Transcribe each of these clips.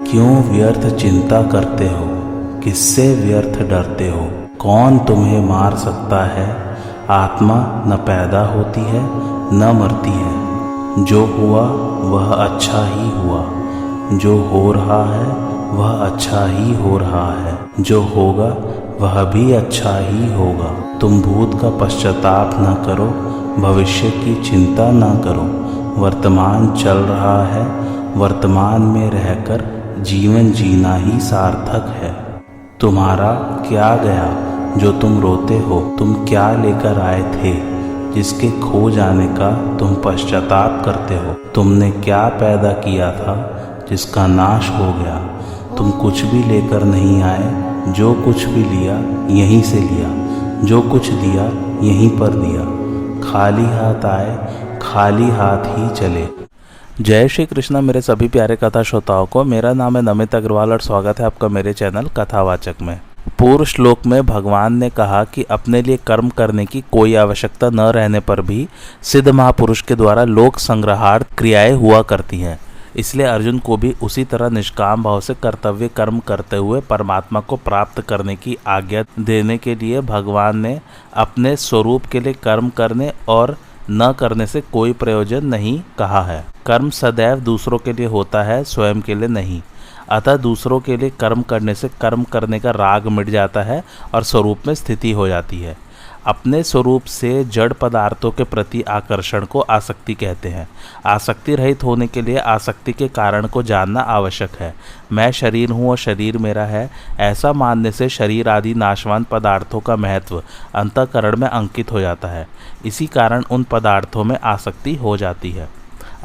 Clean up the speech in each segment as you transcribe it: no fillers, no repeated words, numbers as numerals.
क्यों व्यर्थ चिंता करते हो, किससे व्यर्थ डरते हो। कौन तुम्हें मार सकता है। आत्मा न पैदा होती है न मरती है। जो हुआ वह अच्छा ही हुआ, जो हो रहा है वह अच्छा ही हो रहा है, जो होगा वह भी अच्छा ही होगा। तुम भूत का पश्चाताप न करो, भविष्य की चिंता न करो। वर्तमान चल रहा है, वर्तमान में रहकर जीवन जीना ही सार्थक है। तुम्हारा क्या गया जो तुम रोते हो। तुम क्या लेकर आए थे जिसके खो जाने का तुम पश्चाताप करते हो। तुमने क्या पैदा किया था जिसका नाश हो गया। तुम कुछ भी लेकर नहीं आए, जो कुछ भी लिया यहीं से लिया, जो कुछ दिया यहीं पर दिया। खाली हाथ आए, खाली हाथ ही चले। जय श्री कृष्णा मेरे सभी प्यारे कथा श्रोताओं को। मेरा नाम है नमित अग्रवाल और स्वागत है आपका मेरे चैनल कथावाचक में। पूर्व श्लोक में भगवान ने कहा कि अपने लिए कर्म करने की कोई आवश्यकता न रहने पर भी सिद्ध महापुरुष के द्वारा लोक संग्रहार्थ क्रियाएं हुआ करती हैं। इसलिए अर्जुन को भी उसी तरह निष्काम भाव से कर्तव्य कर्म करते हुए परमात्मा को प्राप्त करने की आज्ञा देने के लिए भगवान ने अपने स्वरूप के लिए कर्म करने और न करने से कोई प्रयोजन नहीं कहा है। कर्म सदैव दूसरों के लिए होता है, स्वयं के लिए नहीं। अतः दूसरों के लिए कर्म करने से कर्म करने का राग मिट जाता है और स्वरूप में स्थिति हो जाती है। अपने स्वरूप से जड़ पदार्थों के प्रति आकर्षण को आसक्ति कहते हैं। आसक्ति रहित होने के लिए आसक्ति के कारण को जानना आवश्यक है। मैं शरीर हूँ और शरीर मेरा है, ऐसा मानने से शरीर आदि नाशवान पदार्थों का महत्व अंतःकरण में अंकित हो जाता है। इसी कारण उन पदार्थों में आसक्ति हो जाती है।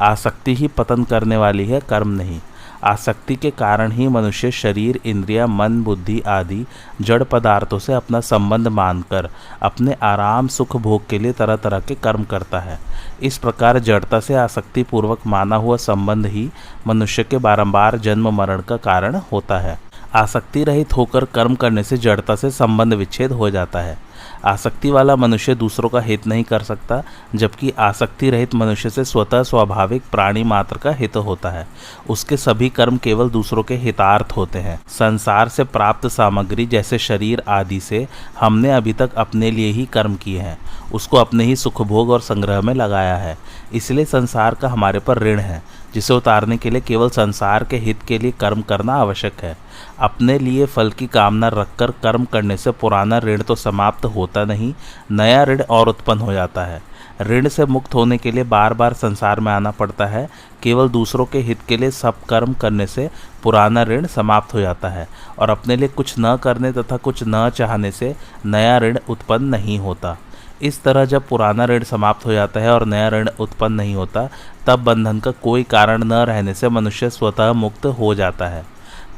आसक्ति ही पतन करने वाली है, कर्म नहीं। आसक्ति के कारण ही मनुष्य शरीर, इंद्रिया, मन, बुद्धि आदि जड़ पदार्थों से अपना संबंध मानकर अपने आराम सुख भोग के लिए तरह तरह के कर्म करता है। इस प्रकार जड़ता से आसक्ति पूर्वक माना हुआ संबंध ही मनुष्य के बारंबार जन्म मरण का कारण होता है। आसक्ति रहित होकर कर्म करने से जड़ता से संबंध विच्छेद हो जाता है। आसक्ति वाला मनुष्य दूसरों का हित नहीं कर सकता, जबकि आसक्ति रहित मनुष्य से स्वतः स्वाभाविक प्राणी मात्र का हित होता है। उसके सभी कर्म केवल दूसरों के हितार्थ होते हैं। संसार से प्राप्त सामग्री जैसे शरीर आदि से हमने अभी तक अपने लिए ही कर्म किए हैं, उसको अपने ही सुख भोग और संग्रह में लगाया है। इसलिए संसार का हमारे पर ऋण है, जिसे उतारने के लिए केवल संसार के हित के लिए कर्म करना आवश्यक है। अपने लिए फल की कामना रखकर कर्म करने से पुराना ऋण तो समाप्त होता नहीं, नया ऋण और उत्पन्न हो जाता है। ऋण से मुक्त होने के लिए बार बार संसार में आना पड़ता है। केवल दूसरों के हित के लिए सब कर्म करने से पुराना ऋण समाप्त हो जाता है और अपने लिए कुछ न करने तथा कुछ न चाहने से नया ऋण उत्पन्न नहीं होता। इस तरह जब पुराना ऋण समाप्त हो जाता है और नया ऋण उत्पन्न नहीं होता, तब बंधन का कोई कारण न रहने से मनुष्य स्वतः मुक्त हो जाता है।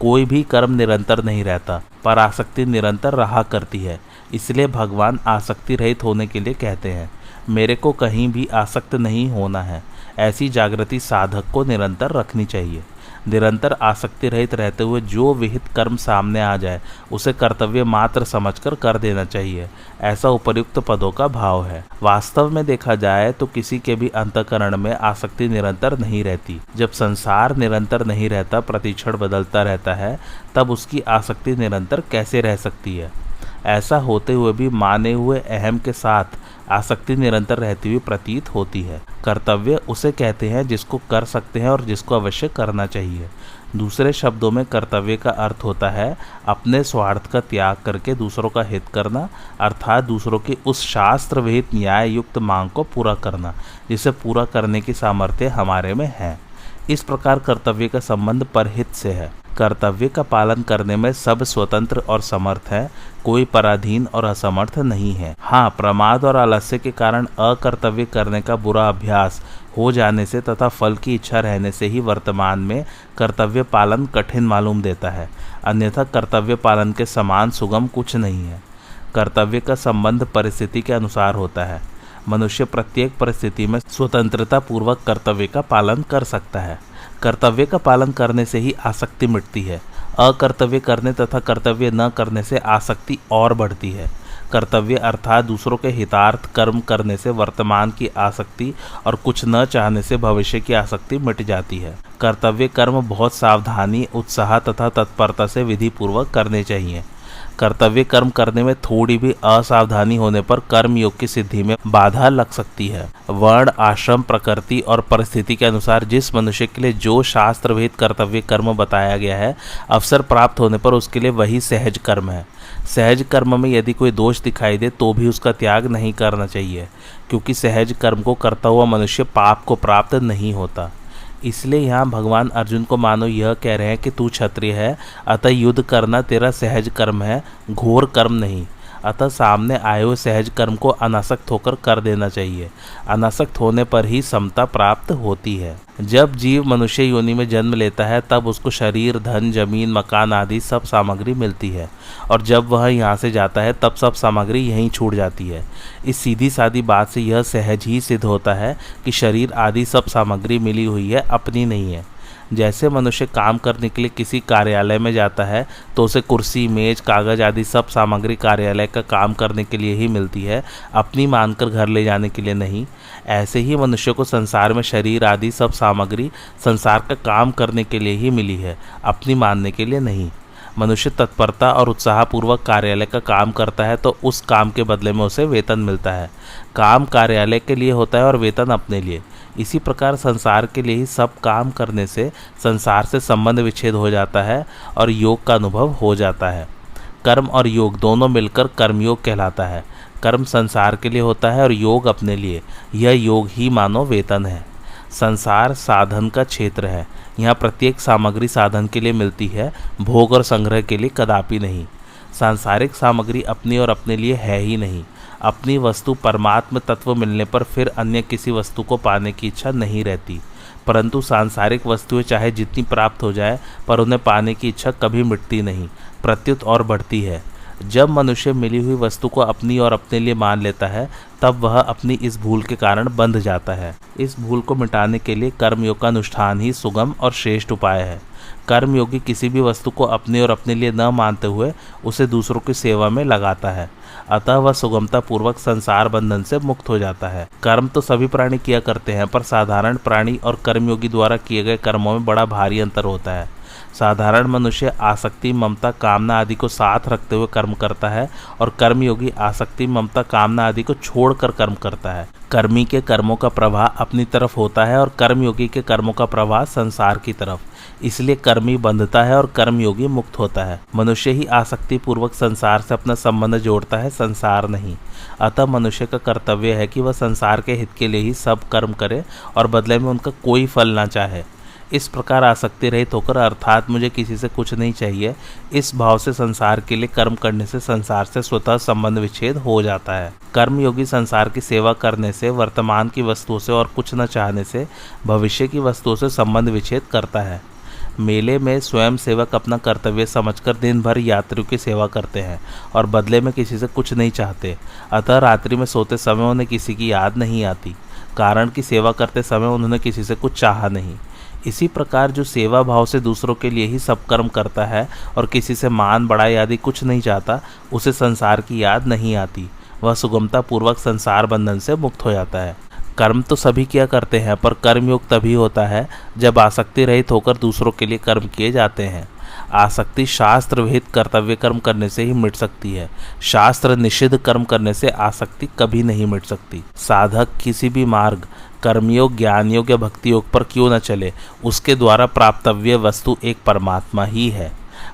कोई भी कर्म निरंतर नहीं रहता, पर आसक्ति निरंतर रहा करती है। इसलिए भगवान आसक्ति रहित होने के लिए कहते हैं, मेरे को कहीं भी आसक्त नहीं होना है। ऐसी जागृति साधक को निरंतर रखनी चाहिए। निरंतर आसक्ति रहित रहते हुए जो विहित कर्म सामने आ जाए उसे कर्तव्य मात्र समझकर कर देना चाहिए। ऐसा उपर्युक्त पदों का भाव है। वास्तव में देखा जाए तो किसी के भी अंतःकरण में आसक्ति निरंतर नहीं रहती। जब संसार निरंतर नहीं रहता, प्रतिक्षण बदलता रहता है, तब उसकी आसक्ति निरंतर कैसे रह सकती है। ऐसा होते हुए भी माने हुए अहम के साथ आसक्ति निरंतर रहती हुई प्रतीत होती है। कर्तव्य उसे कहते हैं जिसको कर सकते हैं और जिसको अवश्य करना चाहिए। दूसरे शब्दों में कर्तव्य का अर्थ होता है अपने स्वार्थ का त्याग करके दूसरों का हित करना, अर्थात दूसरों की उस शास्त्र विहित न्याय युक्त मांग को पूरा करना जिसे पूरा करने की सामर्थ्य हमारे में है। इस प्रकार कर्तव्य का संबंध परहित से है। कर्तव्य का पालन करने में सब स्वतंत्र और समर्थ है, कोई पराधीन और असमर्थ नहीं है। हाँ, प्रमाद और आलस्य के कारण अकर्तव्य करने का बुरा अभ्यास हो जाने से तथा फल की इच्छा रहने से ही वर्तमान में कर्तव्य पालन कठिन मालूम देता है, अन्यथा कर्तव्य पालन के समान सुगम कुछ नहीं है। कर्तव्य का संबंध परिस्थिति के अनुसार होता है। मनुष्य प्रत्येक परिस्थिति में स्वतंत्रता पूर्वक कर्तव्य का पालन कर सकता है। कर्तव्य का पालन करने से ही आसक्ति मिटती है। अकर्तव्य करने तथा कर्तव्य न करने से आसक्ति और बढ़ती है। कर्तव्य अर्थात दूसरों के हितार्थ कर्म करने से वर्तमान की आसक्ति और कुछ न चाहने से भविष्य की आसक्ति मिट जाती है। कर्तव्य कर्म बहुत सावधानी, उत्साह तथा तत्परता से विधि पूर्वक करने चाहिए। कर्तव्य कर्म करने में थोड़ी भी असावधानी होने पर कर्म योग की सिद्धि में बाधा लग सकती है। वर्ण, आश्रम, प्रकृति और परिस्थिति के अनुसार जिस मनुष्य के लिए जो शास्त्र विहित कर्तव्य कर्म बताया गया है, अवसर प्राप्त होने पर उसके लिए वही सहज कर्म है। सहज कर्म में यदि कोई दोष दिखाई दे तो भी उसका त्याग नहीं करना चाहिए, क्योंकि सहज कर्म को करता हुआ मनुष्य पाप को प्राप्त नहीं होता। इसलिए यहाँ भगवान अर्जुन को मानो यह कह रहे हैं कि तू क्षत्रिय है, अतः युद्ध करना तेरा सहज कर्म है, घोर कर्म नहीं। अतः सामने आए हुए सहज कर्म को अनासक्त होकर कर देना चाहिए। अनासक्त होने पर ही समता प्राप्त होती है। जब जीव मनुष्य योनि में जन्म लेता है तब उसको शरीर, धन, जमीन, मकान आदि सब सामग्री मिलती है, और जब वह यहाँ से जाता है तब सब सामग्री यहीं छूट जाती है। इस सीधी सादी बात से यह सहज ही सिद्ध होता है कि शरीर आदि सब सामग्री मिली हुई है, अपनी नहीं है। जैसे मनुष्य काम करने के लिए किसी कार्यालय में जाता है तो उसे कुर्सी, मेज, कागज आदि सब सामग्री कार्यालय का काम करने के लिए ही मिलती है, अपनी मानकर घर ले जाने के लिए नहीं। ऐसे ही मनुष्य को संसार में शरीर आदि सब सामग्री संसार का काम करने के लिए ही मिली है, अपनी मानने के लिए नहीं। मनुष्य तत्परता और उत्साहपूर्वक कार्यालय का काम करता है तो उस काम के बदले में उसे वेतन मिलता है। काम कार्यालय के लिए होता है और वेतन अपने लिए। इसी प्रकार संसार के लिए ही सब काम करने से संसार से संबंध विच्छेद हो जाता है और योग का अनुभव हो जाता है। कर्म और योग दोनों मिलकर कर्मयोग कहलाता है। कर्म संसार के लिए होता है और योग अपने लिए। यह योग ही मानो वेतन है। संसार साधन का क्षेत्र है। यहाँ प्रत्येक सामग्री साधन के लिए मिलती है, भोग और संग्रह के लिए कदापि नहीं। सांसारिक सामग्री अपनी और अपने लिए है ही नहीं। अपनी वस्तु परमात्म तत्व मिलने पर फिर अन्य किसी वस्तु को पाने की इच्छा नहीं रहती, परंतु सांसारिक वस्तुएं चाहे जितनी प्राप्त हो जाए पर उन्हें पाने की इच्छा कभी मिटती नहीं, प्रत्युत और बढ़ती है। जब मनुष्य मिली हुई वस्तु को अपनी और अपने लिए मान लेता है तब वह अपनी इस भूल के कारण बंध जाता है। इस भूल को मिटाने के लिए कर्मयोग का अनुष्ठान ही सुगम और श्रेष्ठ उपाय है। कर्मयोगी किसी भी वस्तु को अपने और अपने लिए न मानते हुए उसे दूसरों की सेवा में लगाता है, अतः वह सुगमता पूर्वक संसार बंधन से मुक्त हो जाता है। कर्म तो सभी प्राणी किया करते हैं, पर साधारण प्राणी और कर्मयोगी द्वारा किए गए कर्मों में बड़ा भारी अंतर होता है। साधारण मनुष्य आसक्ति, ममता, कामना आदि को साथ रखते हुए कर्म करता है और कर्मयोगी आसक्ति, ममता, कामना आदि को छोड़कर कर्म करता है। कर्मी के कर्मों का प्रवाह अपनी तरफ होता है और कर्मयोगी के कर्मों का प्रवाह संसार की तरफ। इसलिए कर्मी बंधता है और कर्मयोगी मुक्त होता है। मनुष्य ही आसक्ति पूर्वक संसार से अपना संबंध जोड़ता है, संसार नहीं। अतः मनुष्य का कर्तव्य है कि वह संसार के हित के लिए ही सब कर्म करे और बदले में उनका कोई फल ना चाहे। इस प्रकार आसक्ति रहित होकर, अर्थात मुझे किसी से कुछ नहीं चाहिए, इस भाव से संसार के लिए कर्म करने से संसार से स्वतः संबंध विच्छेद हो जाता है। कर्मयोगी संसार की सेवा करने से, वर्तमान की वस्तुओं से और कुछ न चाहने से भविष्य की वस्तुओं से संबंध विच्छेद करता है। मेले में स्वयं सेवक अपना कर्तव्य समझकर दिन भर यात्रियों की सेवा करते हैं और बदले में किसी से कुछ नहीं चाहते। अतः रात्रि में सोते समय उन्हें किसी की याद नहीं आती, कारण कि सेवा करते समय उन्होंने किसी से कुछ चाहा नहीं। इसी प्रकार जो सेवा भाव से दूसरों के लिए ही सब कर्म करता है और किसी से मान बढ़ाई आदि कुछ नहीं चाहता, उसे संसार की याद नहीं आती। वह सुगमता पूर्वक संसार बंधन से मुक्त हो जाता है। कर्म तो सभी किया करते हैं, पर कर्मयोग तभी होता है जब आसक्ति रहित होकर दूसरों के लिए कर्म किए जाते हैं। आसक्ति शास्त्र विहित कर्तव्य कर्म करने से ही मिट सकती है। शास्त्र निषिद्ध कर्म करने से आसक्ति कभी नहीं मिट सकती। साधक किसी भी मार्ग, कर्मयोग, ज्ञान योग या भक्ति योग पर क्यों न चले, उसके द्वारा प्राप्तव्य वस्तु एक परमात्मा ही है।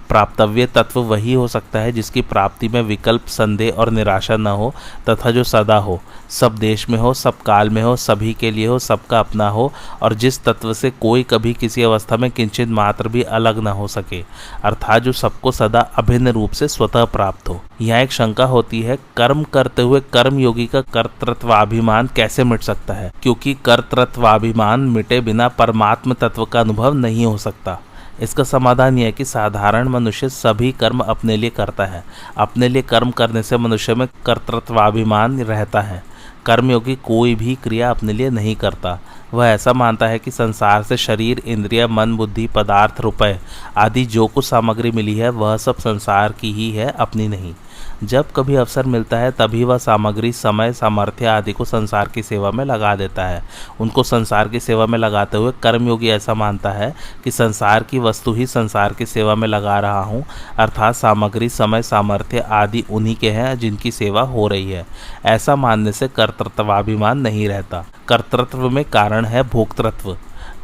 प्राप्तव्य तत्व वही हो सकता है जिसकी प्राप्ति में विकल्प, संदेह और निराशा न हो तथा जो सदा हो, सब देश में हो, सब काल में हो, सभी के लिए हो, सबका अपना हो और जिस तत्व से कोई कभी किसी अवस्था में किंचित मात्र भी अलग न हो सके, अर्थात जो सबको सदा अभिन्न रूप से स्वतः प्राप्त हो। यहाँ एक शंका होती है, कर्म करते हुए कर्मयोगी का कर्तृत्वाभिमान कैसे मिट सकता है? क्योंकि कर्तृत्वाभिमान मिटे बिना परमात्म तत्व का अनुभव नहीं हो सकता। इसका समाधान यह है कि साधारण मनुष्य सभी कर्म अपने लिए करता है। अपने लिए कर्म करने से मनुष्य में कर्तृत्वाभिमान रहता है। कर्मयोगी कोई भी क्रिया अपने लिए नहीं करता। वह ऐसा मानता है कि संसार से शरीर, इंद्रिय, मन, बुद्धि, पदार्थ, रुपए आदि जो कुछ सामग्री मिली है वह सब संसार की ही है, अपनी नहीं। जब कभी अवसर मिलता है तभी वह सामग्री, समय, सामर्थ्य आदि को संसार की सेवा में लगा देता है। उनको संसार की सेवा में लगाते हुए कर्मयोगी ऐसा मानता है कि संसार की वस्तु ही संसार की सेवा में लगा रहा हूँ, अर्थात सामग्री, समय, सामर्थ्य आदि उन्हीं के हैं जिनकी सेवा हो रही है। ऐसा मानने से कर्तृत्वाभिमान नहीं रहता। कर्तृत्व में कारण है भोक्तृत्व।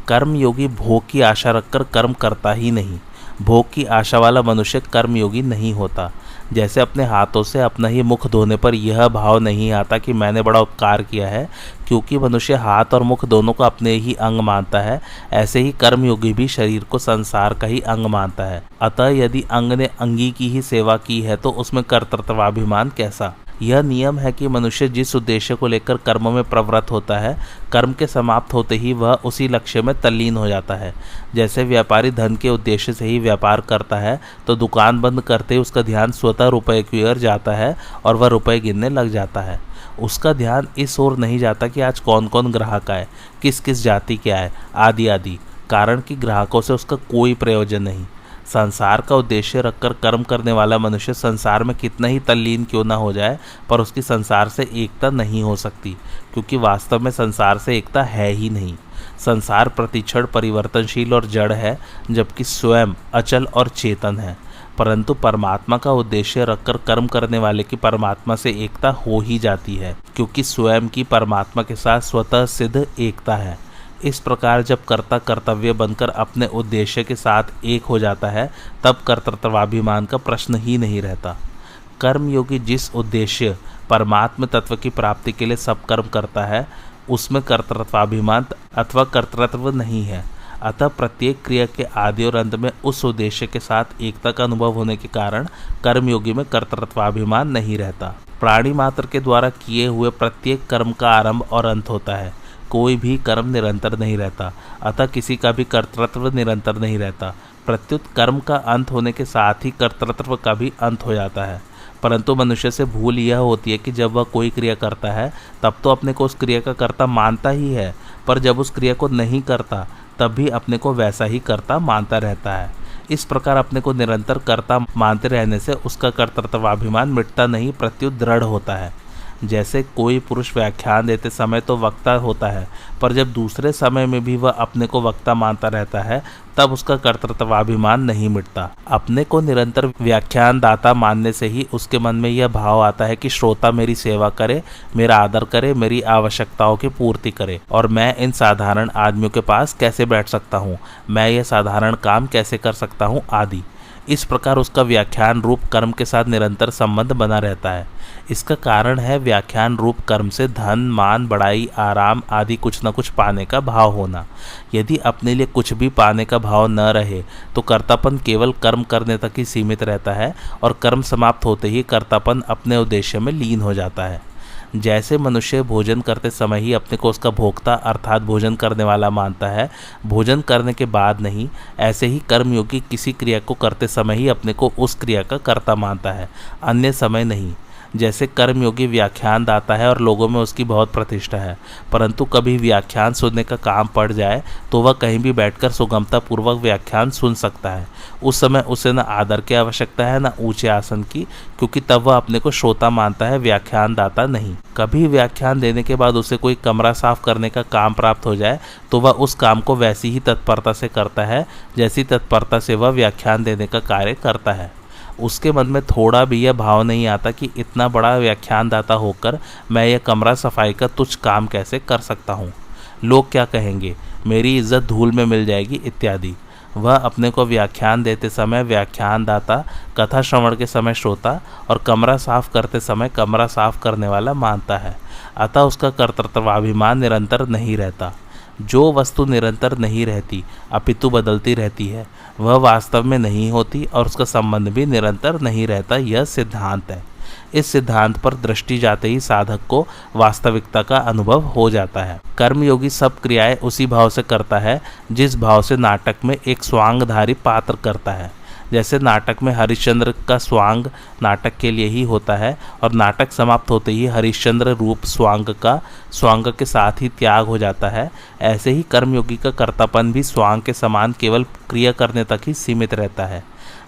कर्मयोगी भोग की आशा रखकर कर्म करता ही नहीं। भोग की आशा वाला मनुष्य कर्मयोगी नहीं होता। जैसे अपने हाथों से अपना ही मुख धोने पर यह भाव नहीं आता कि मैंने बड़ा उपकार किया है, क्योंकि मनुष्य हाथ और मुख दोनों को अपने ही अंग मानता है, ऐसे ही कर्मयोगी भी शरीर को संसार का ही अंग मानता है। अतः यदि अंग ने अंगी की ही सेवा की है तो उसमें कर्तृत्वाभिमान कैसा। यह नियम है कि मनुष्य जिस उद्देश्य को लेकर कर्म में प्रवृत्त होता है, कर्म के समाप्त होते ही वह उसी लक्ष्य में तल्लीन हो जाता है। जैसे व्यापारी धन के उद्देश्य से ही व्यापार करता है तो दुकान बंद करते ही उसका ध्यान स्वतः रुपए की ओर जाता है और वह रुपए गिनने लग जाता है। उसका ध्यान इस ओर नहीं जाता कि आज कौन कौन ग्राहक आए, किस किस जाति के आए, आदि आदि, कारण कि ग्राहकों से उसका कोई प्रयोजन नहीं। संसार का उद्देश्य रखकर कर्म करने वाला मनुष्य संसार में कितना ही तल्लीन क्यों न हो जाए, पर उसकी संसार से एकता नहीं हो सकती, क्योंकि वास्तव में संसार से एकता है ही नहीं। संसार प्रतिक्षण परिवर्तनशील और जड़ है, जबकि स्वयं अचल और चेतन है। परंतु परमात्मा का उद्देश्य रखकर कर्म करने वाले की परमात्मा से एकता हो ही जाती है, क्योंकि स्वयं की परमात्मा के साथ स्वतः सिद्ध एकता है। इस प्रकार जब कर्ता कर्तव्य बनकर अपने उद्देश्य के साथ एक हो जाता है, तब कर्तृत्वाभिमान का प्रश्न ही नहीं रहता। कर्मयोगी जिस उद्देश्य परमात्म तत्व की प्राप्ति के लिए सब कर्म करता है, उसमें कर्तृत्वाभिमान अथवा कर्तृत्व नहीं है। अतः प्रत्येक क्रिया के आदि और अंत में उस उद्देश्य के साथ एकता का अनुभव होने के कारण कर्मयोगी में कर्तृत्वाभिमान नहीं रहता। प्राणी मात्र के द्वारा किए हुए प्रत्येक कर्म का आरंभ और अंत होता है। कोई भी कर्म निरंतर नहीं रहता, अतः किसी का भी कर्तृत्व निरंतर नहीं रहता। प्रत्युत कर्म का अंत होने के साथ ही कर्तृत्व का भी अंत हो जाता है। परंतु मनुष्य से भूल यह होती है कि जब वह कोई क्रिया करता है तब तो अपने को उस क्रिया का कर्ता मानता ही है, पर जब उस क्रिया को नहीं करता तब भी अपने को वैसा ही कर्ता मानता रहता है। इस प्रकार अपने को निरंतर कर्ता मानते रहने से उसका कर्तृत्वाभिमान मिटता नहीं, प्रत्युत दृढ़ होता है। जैसे कोई पुरुष व्याख्यान देते समय तो वक्ता होता है, पर जब दूसरे समय में भी वह अपने को वक्ता मानता रहता है, तब उसका कर्तृत्वाभिमान नहीं मिटता। अपने को निरंतर व्याख्यान दाता मानने से ही उसके मन में यह भाव आता है कि श्रोता मेरी सेवा करे, मेरा आदर करे, मेरी आवश्यकताओं की पूर्ति करे, और मैं इन साधारण आदमियों के पास कैसे बैठ सकता हूँ, मैं यह साधारण काम कैसे कर सकता हूँ, आदि। इस प्रकार उसका व्याख्यान रूप कर्म के साथ निरंतर संबंध बना रहता है। इसका कारण है व्याख्यान रूप कर्म से धन, मान, बड़ाई, आराम आदि कुछ न कुछ पाने का भाव होना। यदि अपने लिए कुछ भी पाने का भाव न रहे तो कर्तापन केवल कर्म करने तक ही सीमित रहता है, और कर्म समाप्त होते ही कर्तापन अपने उद्देश्य में लीन हो जाता है। जैसे मनुष्य भोजन करते समय ही अपने को उसका भोक्ता अर्थात भोजन करने वाला मानता है, भोजन करने के बाद नहीं, ऐसे ही कर्मयोगी किसी क्रिया को करते समय ही अपने को उस क्रिया का कर्ता मानता है, अन्य समय नहीं। जैसे कर्मयोगी व्याख्यान दाता है और लोगों में उसकी बहुत प्रतिष्ठा है, परंतु कभी व्याख्यान सुनने का काम पड़ जाए तो वह कहीं भी बैठकर सुगमता पूर्वक व्याख्यान सुन सकता है। उस समय उसे न आदर की आवश्यकता है न ऊंचे आसन की, क्योंकि तब वह अपने को श्रोता मानता है, व्याख्यान दाता नहीं। कभी व्याख्यान देने के बाद उसे कोई कमरा साफ करने का काम प्राप्त हो जाए तो वह उस काम को वैसी ही तत्परता से करता है जैसी तत्परता से वह व्याख्यान देने का कार्य करता है। उसके मन में थोड़ा भी यह भाव नहीं आता कि इतना बड़ा व्याख्यानदाता होकर मैं यह कमरा सफाई का तुच्छ काम कैसे कर सकता हूँ, लोग क्या कहेंगे, मेरी इज्जत धूल में मिल जाएगी इत्यादि। वह अपने को व्याख्यान देते समय व्याख्यानदाता, कथा श्रवण के समय श्रोता और कमरा साफ करते समय कमरा साफ करने वाला मानता है। अतः उसका कर्तृत्वाभिमान निरंतर नहीं रहता। जो वस्तु निरंतर नहीं रहती अपितु बदलती रहती है, वह वास्तव में नहीं होती और उसका संबंध भी निरंतर नहीं रहता, यह सिद्धांत है। इस सिद्धांत पर दृष्टि जाते ही साधक को वास्तविकता का अनुभव हो जाता है। कर्मयोगी सब क्रियाएं उसी भाव से करता है जिस भाव से नाटक में एक स्वांगधारी पात्र करता है। जैसे नाटक में हरिश्चंद्र का स्वांग नाटक के लिए ही होता है और नाटक समाप्त होते ही हरिश्चंद्र रूप स्वांग के साथ ही त्याग हो जाता है, ऐसे ही कर्मयोगी का कर्तापन भी स्वांग के समान केवल क्रिया करने तक ही सीमित रहता है।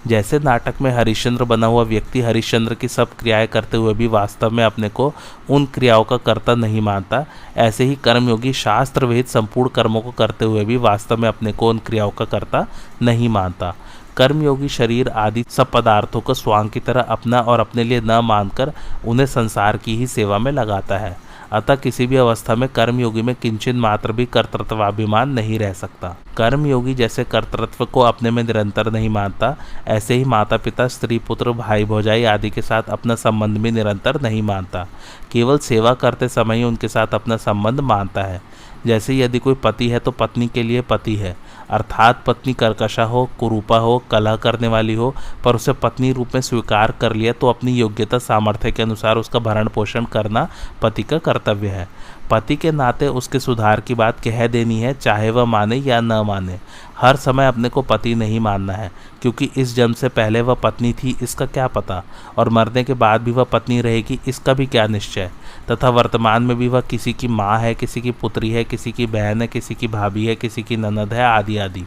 जैसे नाटक में हरिश्चंद्र बना हुआ व्यक्ति हरिश्चंद्र की सब क्रियाएं करते हुए भी वास्तव में अपने को उन क्रियाओं का कर्ता नहीं मानता, ऐसे ही कर्मयोगी शास्त्र विहित संपूर्ण कर्मों को करते हुए भी वास्तव में अपने को उन क्रियाओं का कर्ता नहीं मानता। कर्मयोगी शरीर आदि सब पदार्थों को स्वांग की तरह अपना और अपने लिए न मानकर उन्हें संसार की ही सेवा में लगाता है। अतः किसी भी अवस्था में कर्मयोगी में किंचित मात्र भी कर्तृत्वाभिमान नहीं रह सकता। कर्मयोगी जैसे कर्तृत्व को अपने में निरंतर नहीं मानता, ऐसे ही माता पिता, स्त्री पुत्र, भाई भौजाई आदि के साथ अपना संबंध भी निरंतर नहीं मानता, केवल सेवा करते समय ही उनके साथ अपना संबंध मानता है। जैसे यदि कोई पति है तो पत्नी के लिए पति है, अर्थात पत्नी कर्कशा हो, कुरूपा हो, कलह करने वाली हो, पर उसे पत्नी रूप में स्वीकार कर लिया तो अपनी योग्यता सामर्थ्य के अनुसार उसका भरण पोषण करना पति का कर्तव्य है। पति के नाते उसके सुधार की बात कह देनी है, चाहे वह माने या न माने। हर समय अपने को पति नहीं मानना है, क्योंकि इस जन्म से पहले वह पत्नी थी इसका क्या पता, और मरने के बाद भी वह पत्नी रहेगी इसका भी क्या निश्चय। तथा वर्तमान में भी वह किसी की माँ है, किसी की पुत्री है, किसी की बहन है, किसी की भाभी है, किसी की ननद है, आदि आदि।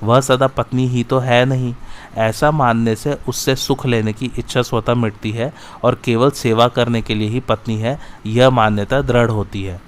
वह सदा पत्नी ही तो है नहीं। ऐसा मानने से उससे सुख लेने की इच्छा स्वतः मिटती है और केवल सेवा करने के लिए ही पत्नी है, यह मान्यता दृढ़ होती है।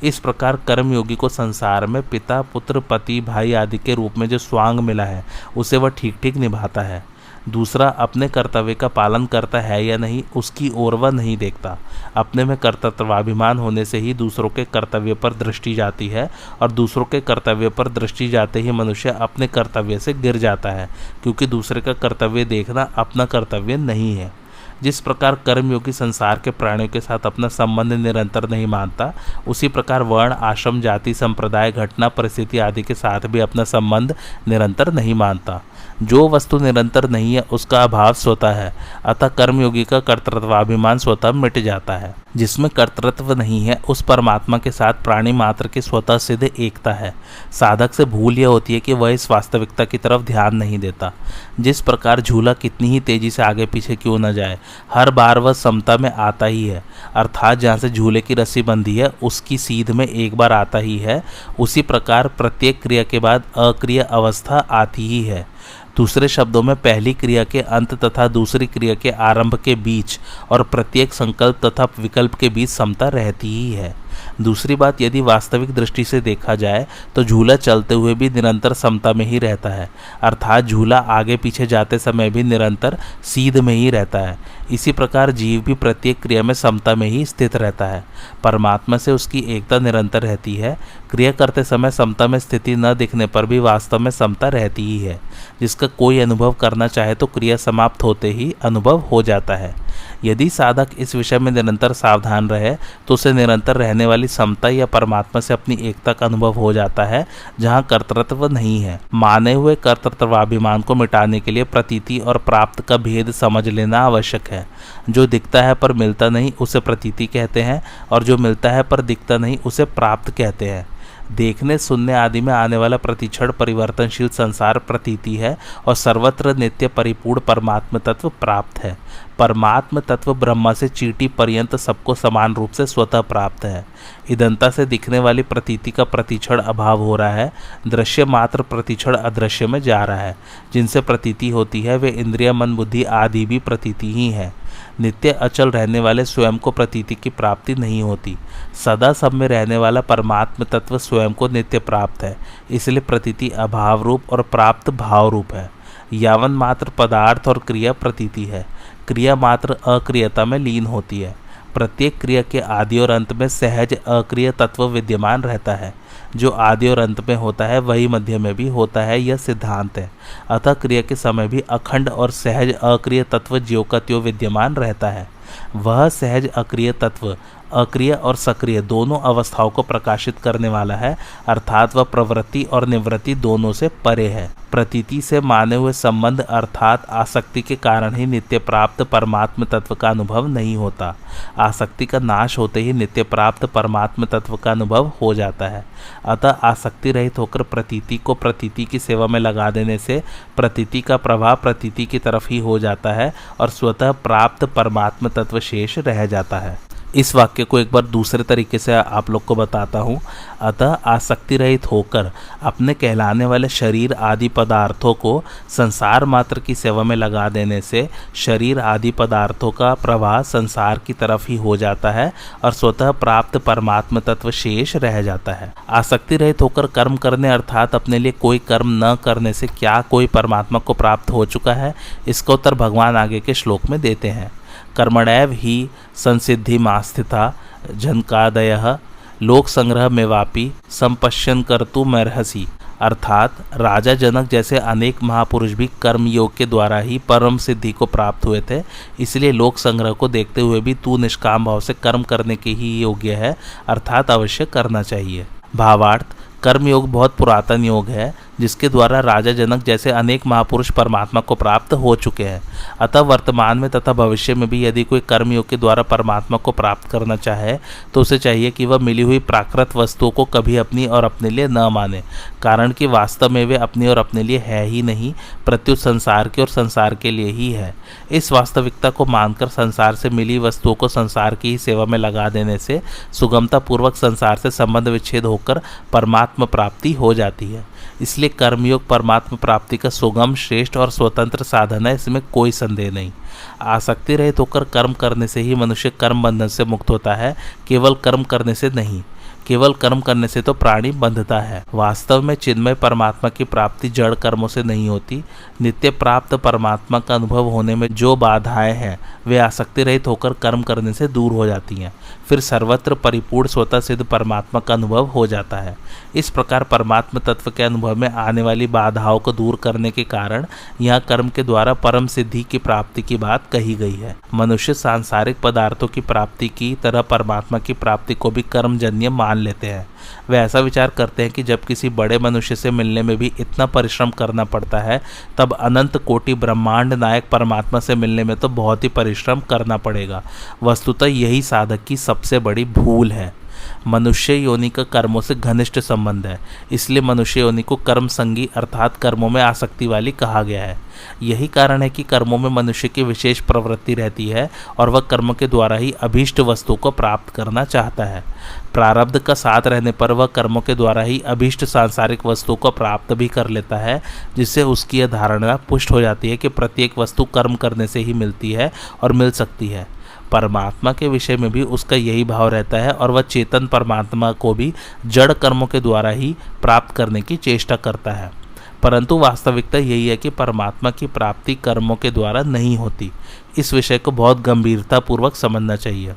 इस प्रकार कर्मयोगी को संसार में पिता, पुत्र, पति, भाई आदि के रूप में जो स्वांग मिला है उसे वह ठीक ठीक निभाता है। दूसरा अपने कर्तव्य का पालन करता है या नहीं उसकी ओर वह नहीं देखता। अपने में कर्तव्याभिमान होने से ही दूसरों के कर्तव्य पर दृष्टि जाती है, और दूसरों के कर्तव्य पर दृष्टि जाते ही मनुष्य अपने कर्तव्य से गिर जाता है, क्योंकि दूसरे का कर्तव्य देखना अपना कर्तव्य नहीं है। जिस प्रकार कर्मयोगी संसार के प्राणियों के साथ अपना संबंध निरंतर नहीं मानता, उसी प्रकार वर्ण, आश्रम, जाति, संप्रदाय, घटना, परिस्थिति आदि के साथ भी अपना संबंध निरंतर नहीं मानता। जो वस्तु निरंतर नहीं है उसका अभाव स्वतः है, अतः कर्मयोगी का कर्तृत्वाभिमान स्वतः मिट जाता है। जिसमें कर्तृत्व नहीं है उस परमात्मा के साथ प्राणी मात्र की स्वतः सिद्ध एकता है। साधक से भूल यह होती है कि वह इस वास्तविकता की तरफ ध्यान नहीं देता। जिस प्रकार झूला कितनी ही तेजी से आगे पीछे क्यों न जाए, हर बार वह समता में आता ही है, अर्थात जहाँ से झूले की रस्सी बंधी है उसकी सीध में एक बार आता ही है। उसी प्रकार प्रत्येक क्रिया के बाद अक्रिय अवस्था आती ही है। दूसरे शब्दों में पहली क्रिया के अंत तथा दूसरी क्रिया के आरंभ के बीच और प्रत्येक संकल्प तथा विकल्प के बीच समता रहती ही है। दूसरी बात, यदि वास्तविक दृष्टि से देखा जाए तो झूला चलते हुए भी निरंतर समता में ही रहता है, अर्थात झूला आगे पीछे जाते समय भी निरंतर सीध में ही रहता है। इसी प्रकार जीव भी प्रत्येक क्रिया में समता में ही स्थित रहता है। परमात्मा से उसकी एकता निरंतर रहती है। क्रिया करते समय समता में स्थिति न दिखने पर भी वास्तव में समता रहती ही है। जिसका कोई अनुभव करना चाहे तो क्रिया समाप्त होते ही अनुभव हो जाता है। यदि साधक इस विषय में निरंतर सावधान रहे तो उसे निरंतर रहने वाली समता या परमात्मा से अपनी एकता का अनुभव हो जाता है, जहाँ कर्तृत्व नहीं है। माने हुए कर्तृत्वाभिमान को मिटाने के लिए प्रतीति और प्राप्त का भेद समझ लेना आवश्यक है। जो दिखता है पर मिलता नहीं उसे प्रतीति कहते हैं, और जो मिलता है पर दिखता नहीं उसे प्राप्त कहते हैं। देखने, सुनने आदि में आने वाला प्रतिक्षण परिवर्तनशील संसार प्रतीति है, और सर्वत्र नित्य परिपूर्ण परमात्म तत्व प्राप्त है। परमात्म तत्व ब्रह्मा से चींटी पर्यंत सबको समान रूप से स्वतः प्राप्त है। इदंता से दिखने वाली प्रतीति का प्रतिक्षण अभाव हो रहा है। दृश्य मात्र प्रतिक्षण अदृश्य में जा रहा है। जिनसे प्रतीति होती है वे इंद्रिय, मन, बुद्धि आदि भी प्रतीति ही है। नित्य अचल रहने वाले स्वयं को प्रतीति की प्राप्ति नहीं होती। सदा सब में रहने वाला परमात्म तत्व स्वयं को नित्य प्राप्त है, इसलिए प्रतीति अभाव रूप और प्राप्त भाव रूप है। यावन मात्र पदार्थ और क्रिया प्रतीति है। क्रिया मात्र अक्रियता में लीन होती है। प्रत्येक क्रिया के आदि और अंत में सहज अक्रिय तत्व विद्यमान रहता है। जो आदि और अंत में होता है वही मध्य में भी होता है, यह सिद्धांत है। अतः क्रिया के समय भी अखंड और सहज अक्रिय तत्व ज्यों का त्यों विद्यमान रहता है। वह सहज अक्रिय तत्व अक्रिय और सक्रिय दोनों अवस्थाओं को प्रकाशित करने वाला है, अर्थात वह प्रवृत्ति और निवृत्ति दोनों से परे है। प्रतीति से माने हुए संबंध अर्थात आसक्ति के कारण ही नित्य प्राप्त परमात्म तत्व का अनुभव नहीं होता। आसक्ति का नाश होते ही नित्य प्राप्त परमात्म तत्व का अनुभव हो जाता है। अतः आसक्ति रहित होकर प्रतीति को प्रतीति की सेवा में लगा देने से प्रतीति का प्रभाव प्रतीति की तरफ ही हो जाता है और स्वतः प्राप्त परमात्म तत्व शेष रह जाता है। इस वाक्य को एक बार दूसरे तरीके से आप लोग को बताता हूँ। अतः आसक्ति रहित होकर अपने कहलाने वाले शरीर आदि पदार्थों को संसार मात्र की सेवा में लगा देने से शरीर आदि पदार्थों का प्रवाह संसार की तरफ ही हो जाता है और स्वतः प्राप्त परमात्म तत्व शेष रह जाता है। आसक्ति रहित होकर कर्म करने अर्थात अपने लिए कोई कर्म न करने से क्या कोई परमात्मा को प्राप्त हो चुका है? इसका उत्तर भगवान आगे के श्लोक में देते हैं। कर्मणैव ही संसिद्धिमास्थिता जनकादयः लोक संग्रह में वापी संपश्यन कर्तुमर्हसि। अर्थात राजा जनक जैसे अनेक महापुरुष भी कर्म योग के द्वारा ही परम सिद्धि को प्राप्त हुए थे, इसलिए लोक संग्रह को देखते हुए भी तू निष्काम भाव से कर्म करने के ही योग्य है, अर्थात अवश्य करना चाहिए। भावार्थ, कर्म योग बहुत पुरातन योग है जिसके द्वारा राजा जनक जैसे अनेक महापुरुष परमात्मा को प्राप्त हो चुके हैं। अतः वर्तमान में तथा भविष्य में भी यदि कोई कर्मयोग के द्वारा परमात्मा को प्राप्त करना चाहे तो उसे चाहिए कि वह मिली हुई प्राकृत वस्तुओं को कभी अपनी और अपने लिए न माने, कारण कि वास्तव में वे अपनी और अपने लिए है ही नहीं, प्रत्युत संसार के और संसार के लिए ही है। इस वास्तविकता को मानकर संसार से मिली वस्तुओं को संसार की ही सेवा में लगा देने से सुगमता पूर्वक संसार से संबंध विच्छेद होकर परमात्मा प्राप्ति हो जाती है। इसलिए कर्मयोग परमात्मा प्राप्ति का सुगम, श्रेष्ठ और स्वतंत्र साधन है, इसमें कोई संदेह नहीं। आसक्ति रहित होकर कर्म करने से ही मनुष्य कर्म बंधन से मुक्त होता है, केवल कर्म करने से नहीं। केवल कर्म करने से तो प्राणी बंधता है। वास्तव में चिन्मय परमात्मा की प्राप्ति जड़ कर्मों से नहीं होती। नित्य प्राप्त परमात्मा का अनुभव होने में जो बाधाएं हैं वे आसक्ति रहित होकर कर्म करने से दूर हो जाती हैं। फिर सर्वत्र परिपूर्ण स्वतः सिद्ध परमात्मा का अनुभव हो जाता है। इस प्रकार परमात्म तत्व के अनुभव में आने वाली बाधाओं को दूर करने के कारण यहाँ कर्म के द्वारा परम सिद्धि की प्राप्ति की बात कही गई है। मनुष्य सांसारिक पदार्थों की प्राप्ति की तरह परमात्मा की प्राप्ति को भी कर्मजन्य मान लेते हैं। वे ऐसा विचार करते हैं कि जब किसी बड़े मनुष्य से मिलने में भी इतना परिश्रम करना पड़ता है, तब अनंत कोटि ब्रह्मांड नायक परमात्मा से मिलने में तो बहुत ही परिश्रम करना पड़ेगा। वस्तुतः यही साधक की सबसे बड़ी भूल है। मनुष्य योनि का कर्मों से घनिष्ठ संबंध है, इसलिए मनुष्य योनि को कर्म संगी अर्थात कर्मों में आसक्ति वाली कहा गया है। यही कारण है कि कर्मों में मनुष्य की विशेष प्रवृत्ति रहती है और वह कर्म के द्वारा ही अभीष्ट वस्तु को प्राप्त करना चाहता है। प्रारब्ध का साथ रहने पर वह कर्मों के द्वारा ही अभीष्ट सांसारिक वस्तु को प्राप्त भी कर लेता है, जिससे उसकी यह धारणा पुष्ट हो जाती है कि प्रत्येक वस्तु कर्म करने से ही मिलती है और मिल सकती है। परमात्मा के विषय में भी उसका यही भाव रहता है और वह चेतन परमात्मा को भी जड़ कर्मों के द्वारा ही प्राप्त करने की चेष्टा करता है। परंतु वास्तविकता यही है कि परमात्मा की प्राप्ति कर्मों के द्वारा नहीं होती। इस विषय को बहुत गंभीरतापूर्वक समझना चाहिए।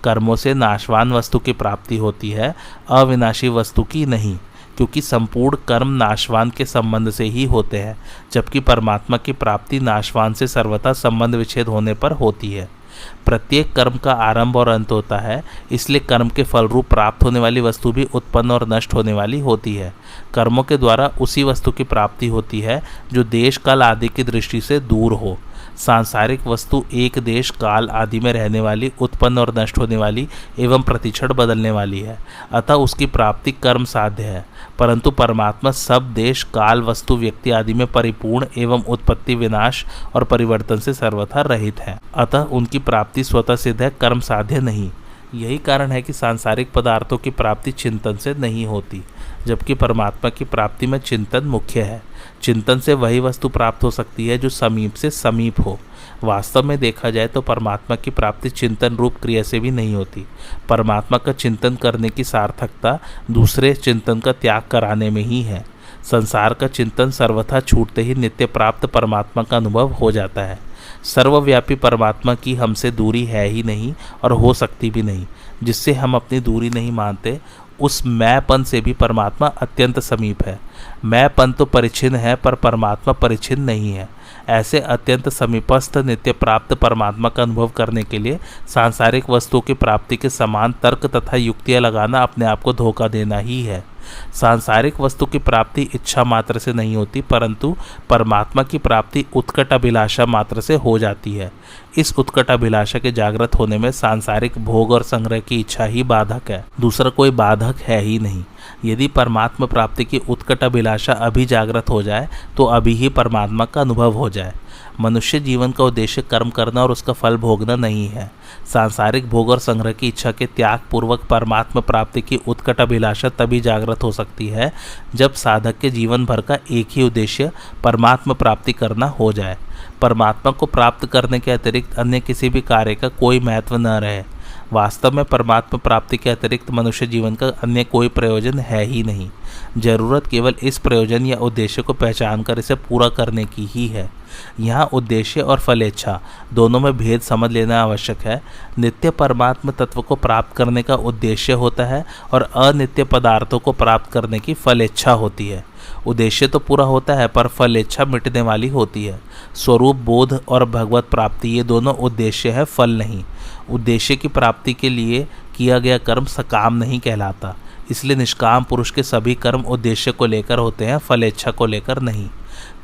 कर्मों से नाशवान वस्तु की प्राप्ति होती है, अविनाशी वस्तु की नहीं, क्योंकि संपूर्ण कर्म नाशवान के संबंध से ही होते हैं, जबकि परमात्मा की प्राप्ति नाशवान से सर्वथा संबंध विच्छेद होने पर होती है। प्रत्येक कर्म का आरंभ और अंत होता है, इसलिए कर्म के फल रूप प्राप्त होने वाली वस्तु भी उत्पन्न और नष्ट होने वाली होती है। कर्मों के द्वारा उसी वस्तु की प्राप्ति होती है जो देश काल आदि की दृष्टि से दूर हो। सांसारिक वस्तु एक देश काल आदि में रहने वाली, उत्पन्न और नष्ट होने वाली एवं प्रतिक्षण बदलने वाली है, अतः उसकी प्राप्ति कर्म साध्य है। परंतु परमात्मा सब देश काल वस्तु व्यक्ति आदि में परिपूर्ण एवं उत्पत्ति विनाश और परिवर्तन से सर्वथा रहित है, अतः उनकी प्राप्ति स्वतः सिद्ध है, कर्म साध्य नहीं। यही कारण है कि सांसारिक पदार्थों की प्राप्ति चिंतन से नहीं होती, जबकि परमात्मा की प्राप्ति में चिंतन मुख्य है। चिंतन से वही वस्तु प्राप्त हो सकती है जो समीप से समीप हो। वास्तव में देखा जाए तो परमात्मा की प्राप्ति चिंतन रूप क्रिया से भी नहीं होती। परमात्मा का चिंतन करने की सार्थकता दूसरे चिंतन का त्याग कराने में ही है। संसार का चिंतन सर्वथा छूटते ही नित्य प्राप्त परमात्मा का अनुभव हो जाता है। सर्वव्यापी परमात्मा की हमसे दूरी है ही नहीं और हो सकती भी नहीं। जिससे हम अपनी दूरी नहीं मानते, उस मैंपन से भी परमात्मा अत्यंत समीप है। मैंपन तो परिच्छिन्न है, पर परमात्मा परिच्छिन्न नहीं है। ऐसे अत्यंत समीपस्थ नित्य प्राप्त परमात्मा का अनुभव करने के लिए सांसारिक वस्तुओं की प्राप्ति के समान तर्क तथा युक्तियां लगाना अपने आप को धोखा देना ही है। सांसारिक वस्तु की प्राप्ति इच्छा मात्र से नहीं होती, परंतु परमात्मा की प्राप्ति उत्कट अभिलाषा मात्र से हो जाती है। इस उत्कट अभिलाषा के जागृत होने में सांसारिक भोग और संग्रह की इच्छा ही बाधक है, दूसरा कोई बाधक है ही नहीं। यदि परमात्मा प्राप्ति की उत्कट अभिलाषा अभी जागृत हो जाए तो अभी ही परमात्मा का अनुभव हो जाए। मनुष्य जीवन का उद्देश्य कर्म करना और उसका फल भोगना नहीं है। सांसारिक भोग और संग्रह की इच्छा के त्याग पूर्वक परमात्मा प्राप्ति की उत्कट अभिलाषा तभी जागृत हो सकती है जब साधक के जीवन भर का एक ही उद्देश्य परमात्मा प्राप्ति करना हो जाए। परमात्मा को प्राप्त करने के अतिरिक्त अन्य किसी भी कार्य का कोई महत्व न रहे। वास्तव में परमात्मा प्राप्ति के अतिरिक्त मनुष्य जीवन का अन्य कोई प्रयोजन है ही नहीं। जरूरत केवल इस प्रयोजन या उद्देश्य को पहचान कर इसे पूरा करने की ही है। यहाँ उद्देश्य और फलेच्छा दोनों में भेद समझ लेना आवश्यक है। नित्य परमात्मा तत्व को प्राप्त करने का उद्देश्य होता है और अनित्य पदार्थों को प्राप्त करने की फलेच्छा होती है। उद्देश्य तो पूरा होता है पर फलेच्छा मिटने वाली होती है। स्वरूप बोध और भगवत प्राप्ति ये दोनों उद्देश्य है, फल नहीं। उद्देश्य की प्राप्ति के लिए किया गया कर्म सकाम नहीं कहलाता। इसलिए निष्काम पुरुष के सभी कर्म उद्देश्य को लेकर होते हैं, फलेच्छा को लेकर नहीं।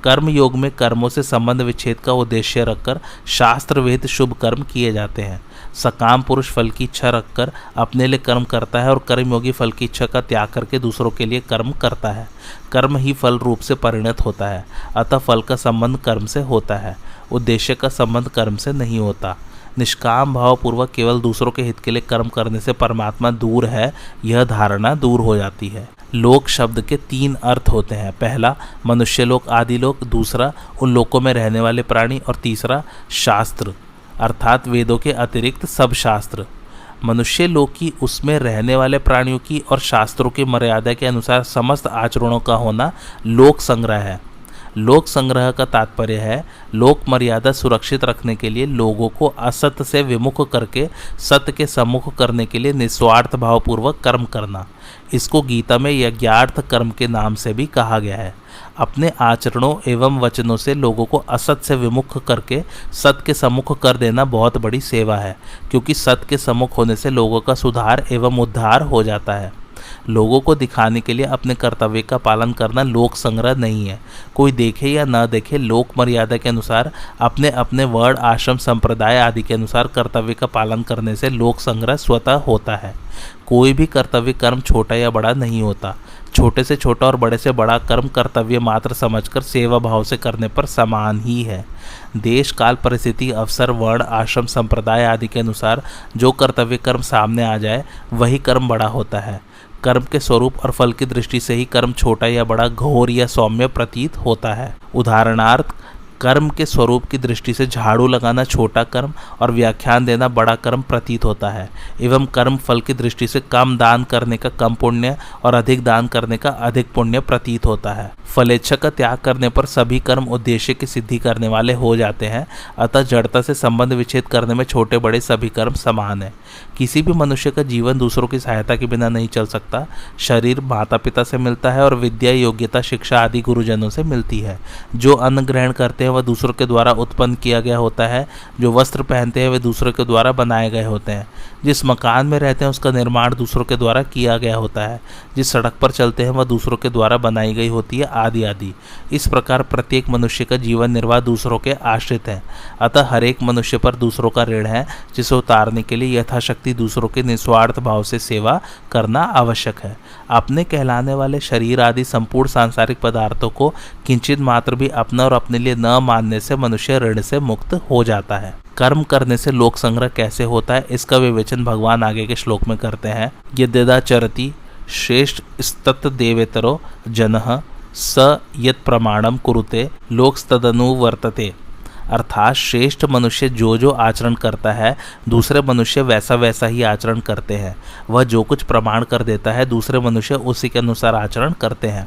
कर्म योग में कर्मों से संबंध विच्छेद का उद्देश्य रखकर शास्त्र वेद शुभ कर्म किए जाते हैं। सकाम पुरुष फल की इच्छा रखकर अपने लिए कर्म करता है और कर्मयोगी फल की इच्छा का त्याग करके दूसरों के लिए कर्म करता है। कर्म ही फल रूप से परिणत होता है, अतः फल का संबंध कर्म से होता है, उद्देश्य का संबंध कर्म से नहीं होता। निष्काम भाव पूर्वक केवल दूसरों के हित के लिए कर्म करने से परमात्मा दूर है, यह धारणा दूर हो जाती है। लोक शब्द के 3 अर्थ होते हैं। पहला मनुष्य लोक आदि लोक, दूसरा उन लोकों में रहने वाले प्राणी और तीसरा शास्त्र अर्थात वेदों के अतिरिक्त सब शास्त्र। मनुष्य लोक की उसमें रहने वाले प्राणियों की और शास्त्रों की मर्यादा के अनुसार समस्त आचरणों का होना लोक संग्रह है। लोक संग्रह का तात्पर्य है लोक मर्यादा सुरक्षित रखने के लिए लोगों को असत्य से विमुख करके सत्य के सम्मुख करने के लिए निस्वार्थ भावपूर्वक कर्म करना। इसको गीता में यज्ञार्थ कर्म के नाम से भी कहा गया है। अपने आचरणों एवं वचनों से लोगों को असत से विमुख करके सत्य के सम्मुख कर देना बहुत बड़ी सेवा है, क्योंकि सत्य के सम्मुख होने से लोगों का सुधार एवं उद्धार हो जाता है। लोगों को दिखाने के लिए अपने कर्तव्य का पालन करना लोक संग्रह नहीं है। कोई देखे या न देखे, लोक मर्यादा के अनुसार अपने अपने वर्ण आश्रम संप्रदाय आदि के अनुसार कर्तव्य का पालन करने से लोक संग्रह स्वतः होता है। कोई भी कर्तव्य कर्म छोटा या बड़ा नहीं होता। छोटे से छोटा और बड़े से बड़ा कर्म कर्तव्य मात्र समझकर सेवा भाव से करने पर समान ही है। देश काल परिस्थिति अवसर वर्ण आश्रम संप्रदाय आदि के अनुसार जो कर्तव्य कर्म सामने आ जाए वही कर्म बड़ा होता है। कर्म के स्वरूप और फल की दृष्टि से ही कर्म छोटा या बड़ा, घोर या सौम्य प्रतीत होता है। उदाहरणार्थ, कर्म के स्वरूप की दृष्टि से झाड़ू लगाना छोटा कर्म और व्याख्यान देना बड़ा कर्म प्रतीत होता है, एवं कर्म फल की दृष्टि से कम दान करने का कम पुण्य और अधिक दान करने का अधिक पुण्य प्रतीत होता है। फलेच्छा का त्याग करने पर सभी कर्म उद्देश्य की सिद्धि करने वाले हो जाते हैं, अतः जड़ता से संबंध विच्छेद करने में छोटे बड़े सभी कर्म समान है। किसी भी मनुष्य का जीवन दूसरों की सहायता के बिना नहीं चल सकता। शरीर माता पिता से मिलता है और विद्या योग्यता शिक्षा आदि गुरुजनों से मिलती है। जो अन्न ग्रहण करते हैं वह दूसरों के द्वारा उत्पन्न किया गया होता है। जो वस्त्र पहनते हैं वे दूसरों के द्वारा बनाए गए होते हैं। जिस मकान में रहते हैं उसका निर्माण दूसरों के द्वारा किया गया होता है। जिस सड़क पर चलते हैं वह दूसरों के द्वारा बनाई गई होती है, आदि आदि। इस प्रकार प्रत्येक मनुष्य का जीवन निर्वाह दूसरों के आश्रित है। अतः हर एक मनुष्य पर दूसरों का ऋण है, जिसे उतारने के लिए यथाशक्ति दूसरों के निस्वार्थ भाव से सेवा करना आवश्यक है। अपने कहलाने वाले शरीर आदि संपूर्ण सांसारिक पदार्थों को किंचित मात्र भी अपना और अपने लिए न मानने से मनुष्य ऋण से मुक्त हो जाता है। कर्म करने से लोक संग्रह कैसे होता है, इसका विवेचन भगवान आगे के श्लोक में करते हैं। यद्यदाचरति श्रेष्ठ स्तत् देवेतरो जनः स यत् प्रमाणम कुरुते लोकस्तदनुवर्तते। अर्थात श्रेष्ठ मनुष्य जो जो आचरण करता है दूसरे मनुष्य वैसा वैसा ही आचरण करते हैं। वह जो कुछ प्रमाण कर देता है दूसरे मनुष्य उसी के अनुसार आचरण करते हैं।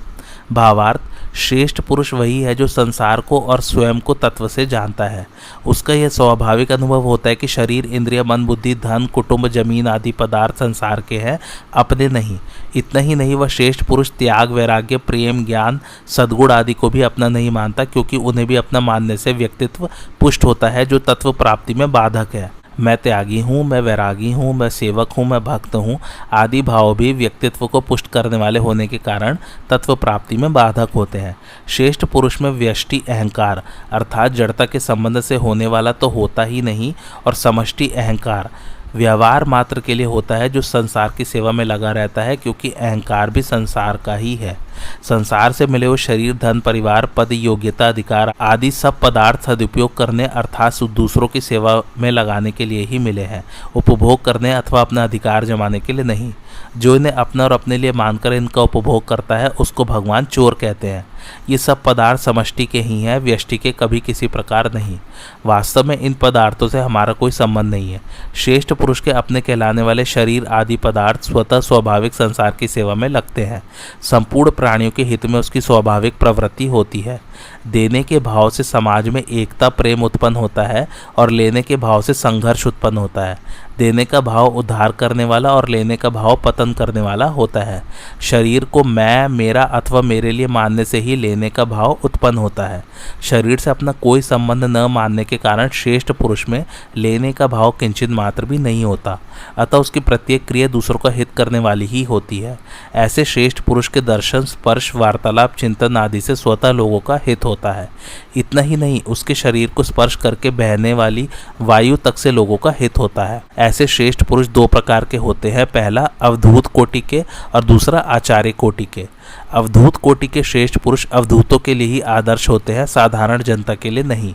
भावार्थ, श्रेष्ठ पुरुष वही है जो संसार को और स्वयं को तत्व से जानता है। उसका यह स्वाभाविक अनुभव होता है कि शरीर, इंद्रिय, मन, बुद्धि, धन, कुटुंब, जमीन आदि पदार्थ संसार के हैं, अपने नहीं। इतना ही नहीं, वह श्रेष्ठ पुरुष त्याग, वैराग्य, प्रेम, ज्ञान, सद्गुण आदि को भी अपना नहीं मानता, क्योंकि उन्हें भी अपना मानने से व्यक्तित्व पुष्ट होता है जो तत्व प्राप्ति में बाधक है। मैं त्यागी हूँ, मैं वैरागी हूँ, मैं सेवक हूँ, मैं भक्त हूँ आदि भाव भी व्यक्तित्व को पुष्ट करने वाले होने के कारण तत्व प्राप्ति में बाधक होते हैं। श्रेष्ठ पुरुष में व्यष्टि अहंकार अर्थात जड़ता के संबंध से होने वाला तो होता ही नहीं, और समष्टि अहंकार व्यवहार मात्र के लिए होता है जो संसार की सेवा में लगा रहता है, क्योंकि अहंकार भी संसार का ही है। संसार से मिले हुए शरीर, धन, परिवार, पद, योग्यता, अधिकार आदि सब पदार्थ सदुपयोग करने अर्थात दूसरों की सेवा में लगाने के लिए ही मिले हैं, उपभोग करने अथवा अपना अधिकार जमाने के लिए नहीं। जो इन्हें अपना और अपने लिए मानकर इनका उपभोग करता है उसको भगवान चोर कहते हैं। ये सब पदार्थ समष्टि के ही हैं, व्यष्टि के कभी किसी प्रकार नहीं। वास्तव में इन पदार्थों से हमारा कोई संबंध नहीं है। श्रेष्ठ पुरुष के अपने कहलाने वाले शरीर आदि पदार्थ स्वतः स्वाभाविक संसार की सेवा में लगते हैं। संपूर्ण प्राणियों के हित में उसकी स्वाभाविक प्रवृत्ति होती है। देने के भाव से समाज में एकता, प्रेम उत्पन्न होता है और लेने के भाव से संघर्ष उत्पन्न होता है। देने का भाव उद्धार करने वाला और लेने का भाव पतन करने वाला होता है। शरीर को मैं, मेरा अथवा मेरे लिए मानने से ही लेने का भाव उत्पन्न होता है। शरीर से अपना कोई संबंध न मानने के कारण श्रेष्ठ पुरुष में लेने का भाव किंचित मात्र भी नहीं होता, अतः उसकी प्रत्येक क्रिया दूसरों का हित करने वाली ही होती है। ऐसे श्रेष्ठ पुरुष के दर्शन, स्पर्श, वार्तालाप, चिंतन आदि से स्वतः लोगों का हित होता है। इतना ही नहीं, उसके शरीर को स्पर्श करके बहने वाली वायु तक से लोगों का हित होता है। ऐसे श्रेष्ठ पुरुष दो प्रकार के होते हैं, पहला अवधूत कोटि के और दूसरा आचार्य कोटि के। अवधूत कोटि के श्रेष्ठ पुरुष अवधूतों के लिए ही आदर्श होते हैं, साधारण जनता के लिए नहीं।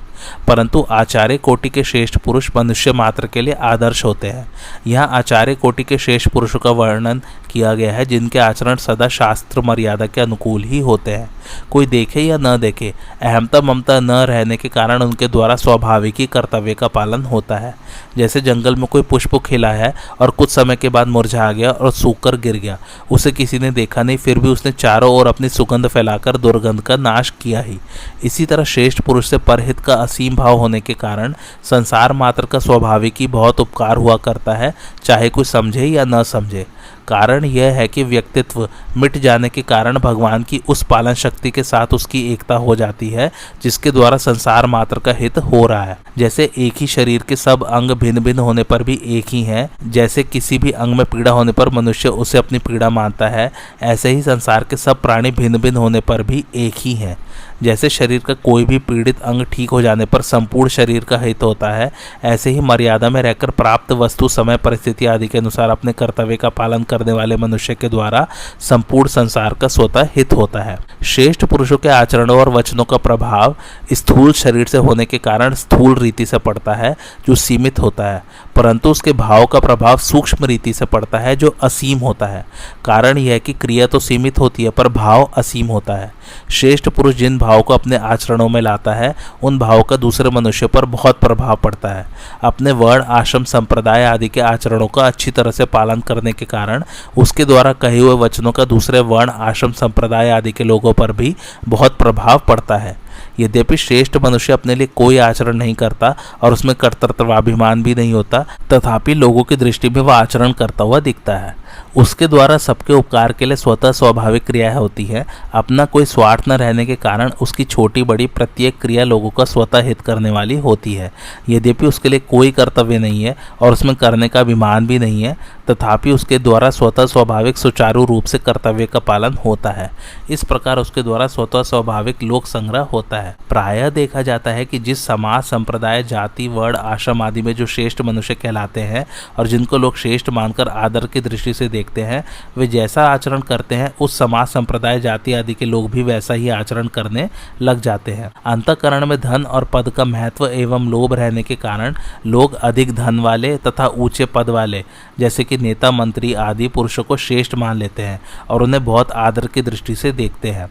परंतु आचार्य कोटि के श्रेष्ठ पुरुष मनुष्य मात्र के लिए आदर्श होते हैं। यहाँ आचार्य कोटि के श्रेष्ठ पुरुषों का वर्णन किया गया है जिनके आचरण सदा शास्त्र मर्यादा के अनुकूल ही होते हैं। कोई देखे या न देखे, अहमता ममता न रहने के कारण उनके द्वारा स्वाभाविक ही कर्तव्य का पालन होता है। जैसे जंगल में कोई पुष्प खिला है और कुछ समय के बाद मुरझा गया और सूखकर गिर गया, उसे किसी ने देखा नहीं, फिर भी उसने चारों ओर अपनी सुगंध फैलाकर दुर्गंध का नाश किया ही। इसी तरह श्रेष्ठ पुरुष से परहित का असीम भाव होने के कारण संसार मात्र का स्वाभाविक ही बहुत उपकार हुआ करता है, चाहे कोई समझे या न समझे। कारण यह है कि व्यक्तित्व मिट जाने के कारण भगवान की उस पालन शक्ति के साथ उसकी एकता हो जाती है जिसके द्वारा संसार मात्र का हित हो रहा है। जैसे एक ही शरीर के सब अंग भिन्न भिन्न होने पर भी एक ही हैं, जैसे किसी भी अंग में पीड़ा होने पर मनुष्य उसे अपनी पीड़ा मानता है, ऐसे ही संसार के सब प्राणी भिन्न भिन्न होने पर भी एक ही हैं। जैसे शरीर का कोई भी पीड़ित अंग ठीक हो जाने पर संपूर्ण शरीर का हित होता है, ऐसे ही मर्यादा में रहकर प्राप्त वस्तु, समय, परिस्थिति आदि के अनुसार अपने कर्तव्य का पालन करने वाले मनुष्य के द्वारा संपूर्ण संसार का स्वतः हित होता है। श्रेष्ठ पुरुषों के आचरणों और वचनों का प्रभाव स्थूल शरीर से होने के कारण स्थूल रीति से पड़ता है जो सीमित होता है, परंतु उसके भाव का प्रभाव सूक्ष्म रीति से पड़ता है जो असीम होता है। कारण यह है कि क्रिया तो सीमित होती है पर भाव असीम होता है। श्रेष्ठ पुरुष जिन भाव को अपने आचरणों में लाता है उन भाव का दूसरे मनुष्य पर बहुत प्रभाव पड़ता है। अपने वर्ण, आश्रम, संप्रदाय आदि के आचरणों का अच्छी तरह से पालन करने के कारण उसके द्वारा कहे हुए वचनों का दूसरे वर्ण, आश्रम, संप्रदाय आदि के लोगों पर भी बहुत प्रभाव पड़ता है। यद्यपि श्रेष्ठ मनुष्य अपने लिए कोई आचरण नहीं करता और उसमें कर्तृत्वाभिमान भी नहीं होता, तथापि लोगों की दृष्टि में वह आचरण करता हुआ दिखता है। उसके द्वारा सबके उपकार के लिए स्वतः स्वाभाविक क्रिया होती है। अपना कोई स्वार्थ न रहने के कारण उसकी छोटी बड़ी प्रत्येक क्रिया लोगों का स्वतः हित करने वाली होती है। यद्यपि उसके लिए कोई कर्तव्य नहीं है और उसमें करने का अभिमान भी नहीं है, तथापि उसके द्वारा स्वतः स्वाभाविक सुचारू रूप से कर्तव्य का पालन होता है। इस प्रकार उसके द्वारा स्वतः स्वाभाविक लोक संग्रह होता है। प्रायः देखा जाता है कि जिस समाज, संप्रदाय, जाति, वर्ण, आश्रम आदि में जो श्रेष्ठ मनुष्य कहलाते हैं और जिनको लोग श्रेष्ठ मानकर आदर की दृष्टि से देखते हैं, वे जैसा आचरण करते हैं उस समाज, संप्रदाय, जाति आदि के लोग भी वैसा ही आचरण करने लग जाते हैं। अंतःकरण में धन और पद का महत्व एवं लोभ रहने के कारण लोग अधिक धन वाले तथा ऊंचे पद वाले जैसे कि नेता, मंत्री आदि पुरुषों को श्रेष्ठ मान लेते हैं और उन्हें बहुत आदर की दृष्टि से देखते हैं।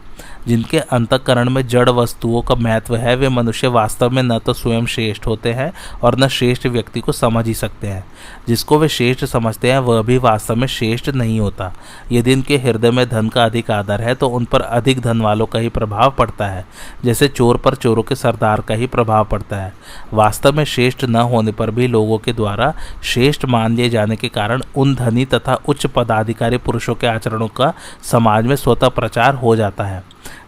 जिनके अंतःकरण में जड़ वस्तुओं का महत्व है, वे मनुष्य वास्तव में न तो स्वयं श्रेष्ठ होते हैं और न श्रेष्ठ व्यक्ति को समझ ही सकते हैं। जिसको वे श्रेष्ठ समझते हैं वह भी वास्तव में श्रेष्ठ नहीं होता। यदि इनके हृदय में धन का अधिक आदर है तो उन पर अधिक धन वालों का ही प्रभाव पड़ता है, जैसे चोर पर चोरों के सरदार का ही प्रभाव पड़ता है। वास्तव में श्रेष्ठ न होने पर भी लोगों के द्वारा श्रेष्ठ मान लिए जाने के कारण उन धनी तथा उच्च पदाधिकारी पुरुषों के आचरणों का समाज में स्वतः प्रचार हो जाता है।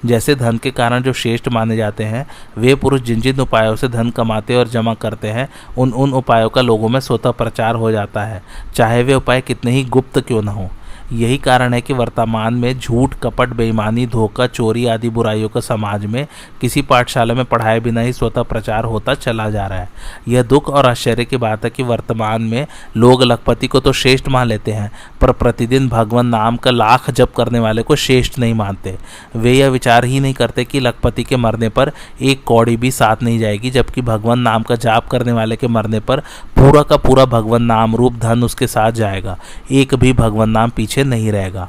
जैसे धन के कारण जो श्रेष्ठ माने जाते हैं, वे पुरुष जिन जिन उपायों से धन कमाते और जमा करते हैं, उन उन उपायों का लोगों में स्वतः प्रचार हो जाता है, चाहे वे उपाय कितने ही गुप्त क्यों न हो। यही कारण है कि वर्तमान में झूठ, कपट, बेईमानी, धोखा, चोरी आदि बुराइयों का समाज में किसी पाठशाला में पढ़ाए बिना ही स्वतः प्रचार होता चला जा रहा है। यह दुख और आश्चर्य की बात है कि वर्तमान में लोग लखपति को तो श्रेष्ठ मान लेते हैं, पर प्रतिदिन भगवान नाम का लाख जप करने वाले को श्रेष्ठ नहीं मानते। वे यह विचार ही नहीं करते कि लखपति के मरने पर एक कौड़ी भी साथ नहीं जाएगी, जबकि भगवान नाम का जाप करने वाले के मरने पर पूरा का पूरा भगवान नाम रूप धन उसके साथ जाएगा, एक भी भगवान नाम पीछे नहीं रहेगा।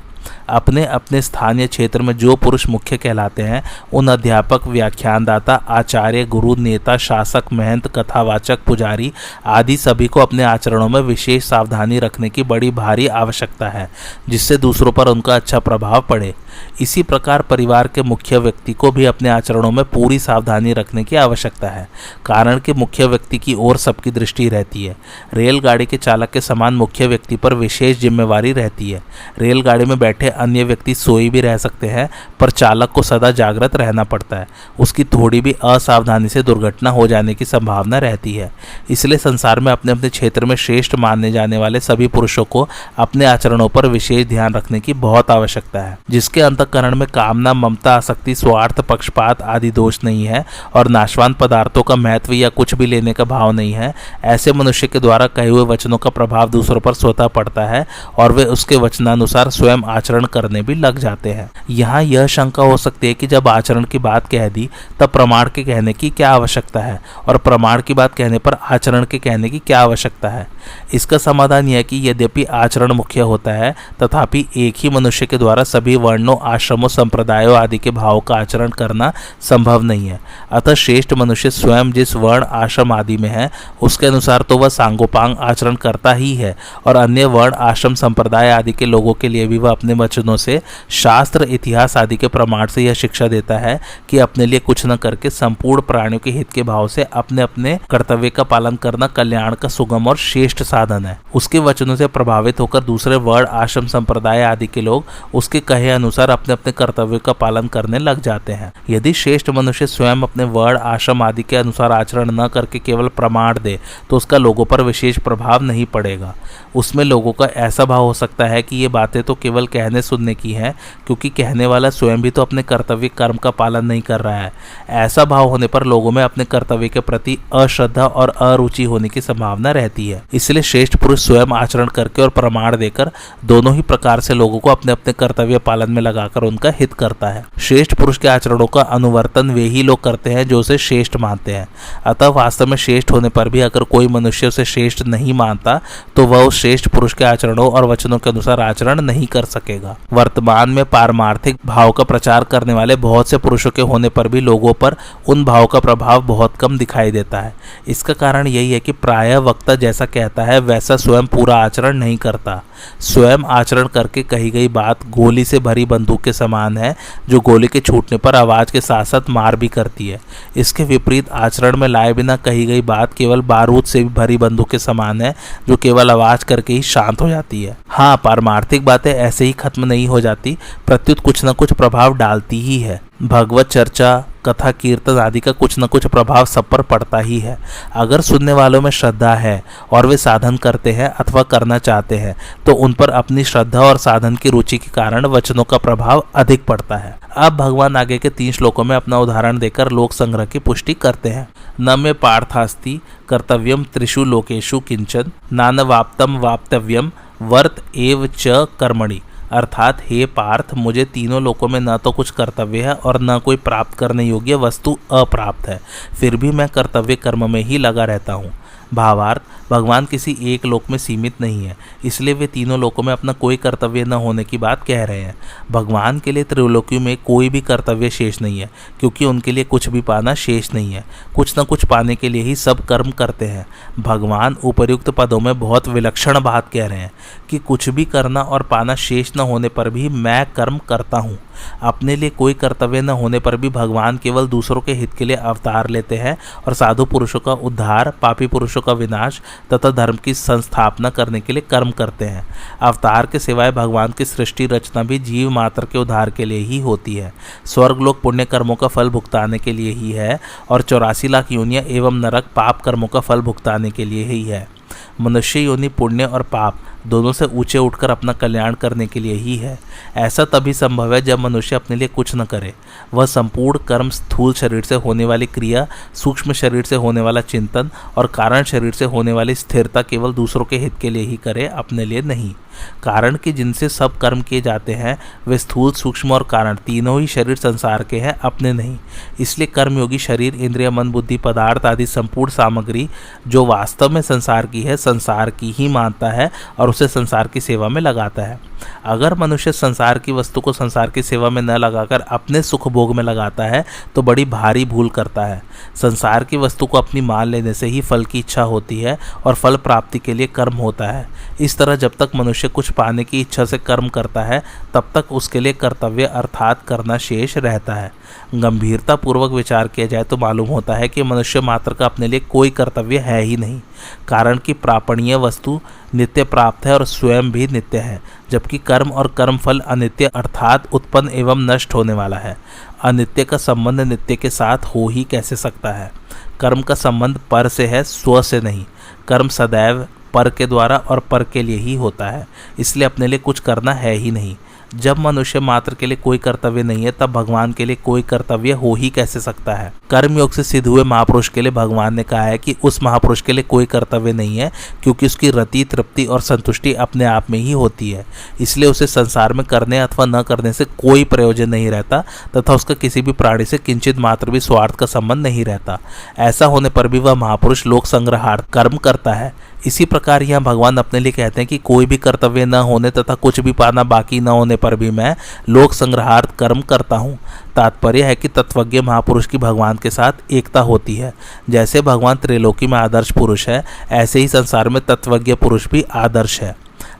अपने अपने स्थानीय क्षेत्र में जो पुरुष मुख्य कहलाते हैं, उन अध्यापक, व्याख्यानदाता, आचार्य, गुरु, नेता, शासक, महंत, कथावाचक, पुजारी आदि सभी को अपने आचरणों में विशेष सावधानी रखने की बड़ी भारी आवश्यकता है, जिससे दूसरों पर उनका अच्छा प्रभाव पड़े। इसी प्रकार परिवार के मुख्य व्यक्ति को भी अपने आचरणों में पूरी सावधानी रखने की आवश्यकता है, कारण कि मुख्य व्यक्ति की ओर सबकी दृष्टि रहती है। रेलगाड़ी के चालक के समान मुख्य व्यक्ति पर विशेष जिम्मेवारी रहती है। रेलगाड़ी में बैठे अन्य व्यक्ति सोई भी रह सकते हैं, पर चालक को सदा जागृत रहना पड़ता है। उसकी थोड़ी भी असावधानी से दुर्घटना हो जाने की संभावना रहती है। इसलिए संसार में अपने अपने क्षेत्र में श्रेष्ठ मानने जाने वाले सभी पुरुषों को अपने आचरणों पर विशेष ध्यान रखने की बहुत आवश्यकता है। जिसके अंतःकरण में कामना, ममता, आसक्ति, स्वार्थ, पक्षपात आदि दोष नहीं है और नाशवान पदार्थों का महत्व या कुछ भी लेने का भाव नहीं है, ऐसे मनुष्य के द्वारा कहे हुए वचनों का प्रभाव दूसरों पर स्वतः पड़ता है और वे उसके वचनानुसार स्वयं आचरण करने भी लग जाते हैं। यहाँ यह शंका हो सकती है कि जब आचरण की बात कह दी तब प्रमाण के कहने की क्या आवश्यकता है और प्रमाण की बात कहने पर आचरण के कहने की क्या आवश्यकता है। इसका समाधान यह है कि यद्यपि आचरण मुख्य होता है, तथापि एक ही मनुष्य के द्वारा सभी वर्णों, आश्रमों, संप्रदायों आदि के भावों का आचरण करना संभव नहीं है। अतः श्रेष्ठ मनुष्य स्वयं जिस वर्ण, आश्रम आदि में है, उसके अनुसार तो वह सांगोपांग आचरण करता ही है और अन्य वर्ण, आश्रम, संप्रदाय आदि के लोगों के लिए भी वह अपने वचनों से, शास्त्र, इतिहास आदि के प्रमाण से यह शिक्षा देता है कि अपने लिए कुछ न करके संपूर्ण प्राणियों के हित के भाव से अपने अपने कर्तव्य का पालन करना कल्याण का सुगम और श्रेष्ठ साधन है। उसके वचनों से प्रभावित होकर दूसरे वर्ण, आश्रम, संप्रदाय आदि के लोग उसके कहे अनुसार अपने अपने कर्तव्य का पालन करने लग जाते हैं। यदि श्रेष्ठ मनुष्य स्वयं अपने वर्ण, आश्रम आदि के अनुसार आचरण न करके केवल प्रमाण दे तो उसका लोगों पर विशेष प्रभाव नहीं पड़ेगा। उसमें लोगों का ऐसा भाव हो सकता है कि ये बातें तो केवल कहने सुनने की है, क्योंकि कहने वाला स्वयं भी तो अपने कर्तव्य कर्म का पालन नहीं कर रहा है। ऐसा भाव होने पर लोगों में अपने कर्तव्य के प्रति अश्रद्धा और अरुचि होने की संभावना रहती है। इसलिए श्रेष्ठ पुरुष स्वयं आचरण करके और प्रमाण देकर दोनों ही प्रकार से लोगों को अपने अपने कर्तव्य पालन में लगाकर उनका हित करता है। श्रेष्ठ पुरुष के आचरणों का अनुवर्तन वे ही लोग करते हैं जो उसे श्रेष्ठ मानते हैं। अतः वास्तव में श्रेष्ठ होने पर भी अगर कोई मनुष्य उसे श्रेष्ठ नहीं मानता तो वह उस श्रेष्ठ पुरुष के आचरणों और वचनों के अनुसार आचरण नहीं कर सकेगा। वर्तमान में पारमार्थिक भाव का प्रचार करने वाले बहुत से पुरुषों के होने पर भी लोगों पर उन भाव का प्रभाव बहुत कम दिखाई देता है। इसका कारण यही है कि प्रायः वक्ता जैसा कहता है वैसा स्वयं पूरा आचरण नहीं करता। स्वयं आचरण करके कही गई बात गोली से भरी बंदूक के समान है, जो गोली के छूटने पर आवाज के साथ साथ मार भी करती है। इसके विपरीत आचरण में लाए बिना कही गई बात केवल बारूद से भरी बंदूक के समान है, जो केवल आवाज करके ही शांत हो जाती है। हाँ, पारमार्थिक बातें ऐसे ही खत्म नहीं हो जाती, प्रत्युत कुछ न कुछ प्रभाव डालती ही है। भगवत चर्चा, कथा, कीर्तन आदि का कुछ न कुछ प्रभाव सब पर पड़ता ही है। अगर सुनने वालों में श्रद्धा है और वे साधन करते हैं अथवा करना चाहते हैं तो उन पर अपनी श्रद्धा और साधन की रुचि के कारण वचनों का प्रभाव अधिक पड़ता है। अब भगवान आगे के 3 श्लोकों में अपना उदाहरण देकर लोक संग्रह की पुष्टि करते हैं। न मे पार्थास्ति कर्तव्यम त्रिषु लोकेषु किंचन नानवाप्तम वाप्तव्यम वर्त एव च कर्मणि। अर्थात हे पार्थ, मुझे तीनों लोकों में न तो कुछ कर्तव्य है और न कोई प्राप्त करने योग्य वस्तु अप्राप्त है, फिर भी मैं कर्तव्य कर्म में ही लगा रहता हूँ। भावार्थ, भगवान किसी एक लोक में सीमित नहीं है, इसलिए वे तीनों लोकों में अपना कोई कर्तव्य न होने की बात कह रहे हैं। भगवान के लिए त्रिलोकियों में कोई भी कर्तव्य शेष नहीं है, क्योंकि उनके लिए कुछ भी पाना शेष नहीं है। कुछ न कुछ पाने के लिए ही सब कर्म करते हैं। भगवान उपर्युक्त पदों में बहुत विलक्षण बात कह रहे हैं कि कुछ भी करना और पाना शेष न होने पर भी मैं कर्म करता हूँ। अपने लिए कोई कर्तव्य न होने पर भी भगवान केवल दूसरों के हित के लिए अवतार लेते हैं और साधु पुरुषों का उद्धार, पापी पुरुषों का विनाश तथा धर्म की संस्थापना करने के लिए कर्म करते हैं। अवतार के सिवाय भगवान की सृष्टि रचना भी जीव मात्र के उद्धार के लिए ही होती है। स्वर्गलोक पुण्य कर्मों का फल भुगताने के लिए ही है और 84 लाख योनियां एवं नरक पाप कर्मों का फल भुगताने के लिए ही है। मनुष्य योनि पुण्य और पाप दोनों से ऊंचे उठकर अपना कल्याण करने के लिए ही है। ऐसा तभी संभव है जब मनुष्य अपने लिए कुछ न करे। वह संपूर्ण कर्म स्थूल शरीर से होने वाली क्रिया, सूक्ष्म शरीर से होने वाला चिंतन और कारण शरीर से होने वाली स्थिरता केवल दूसरों के हित के लिए ही करे, अपने लिए नहीं। कारण कि जिनसे सब कर्म किए जाते हैं वे स्थूल, सूक्ष्म और कारण तीनों ही शरीर संसार के हैं, अपने नहीं। इसलिए कर्मयोगी शरीर, इंद्रिय, मन, बुद्धि, पदार्थ आदि संपूर्ण सामग्री जो वास्तव में संसार की है, संसार की ही मानता है और उसे संसार की सेवा में लगाता है। अगर मनुष्य संसार की वस्तु को संसार की सेवा में न लगाकर अपने सुख भोग में लगाता है तो बड़ी भारी भूल करता है। संसार की वस्तु को अपनी मान लेने से ही फल की इच्छा होती है और फल प्राप्ति के लिए कर्म होता है। इस तरह जब तक मनुष्य कुछ पाने की इच्छा से कर्म करता है तब तक उसके लिए कर्तव्य अर्थात करना शेष रहता है। गंभीरता पूर्वक विचार किया जाए तो मालूम होता है कि मनुष्य मात्र का अपने लिए कोई कर्तव्य है ही नहीं। कारण कि प्रापणीय वस्तु नित्य प्राप्त है और स्वयं भी नित्य है, जबकि कर्म और कर्मफल अनित्य अर्थात उत्पन्न एवं नष्ट होने वाला है। अनित्य का संबंध नित्य के साथ हो ही कैसे सकता है। कर्म का संबंध पर से है, स्व से नहीं। कर्म सदैव पर के द्वारा और पर के लिए ही होता है, इसलिए अपने लिए कुछ करना है ही नहीं। जब मनुष्य मात्र के लिए कोई कर्तव्य नहीं है तब भगवान के लिए कोई कर्तव्य हो ही कैसे सकता है। कर्मयोग से सिद्ध हुए महापुरुष के लिए भगवान ने कहा है कि उस महापुरुष के लिए कोई कर्तव्य नहीं है, क्योंकि उसकी रति, तृप्ति और संतुष्टि अपने आप में ही होती है। इसलिए उसे संसार में करने अथवा न करने से कोई प्रयोजन नहीं रहता तथा उसका किसी भी प्राणी से किंचित मात्र भी स्वार्थ का संबंध नहीं रहता। ऐसा होने पर भी वह महापुरुष लोक संग्रहार्थ कर्म करता है। इसी प्रकार यहाँ भगवान अपने लिए कहते हैं कि कोई भी कर्तव्य न होने तथा कुछ भी पाना बाकी न होने पर भी मैं लोक संग्रहार्थ कर्म करता हूँ। तात्पर्य है कि तत्वज्ञ महापुरुष की भगवान के साथ एकता होती है। जैसे भगवान त्रिलोकी में आदर्श पुरुष है, ऐसे ही संसार में तत्वज्ञ पुरुष भी आदर्श है।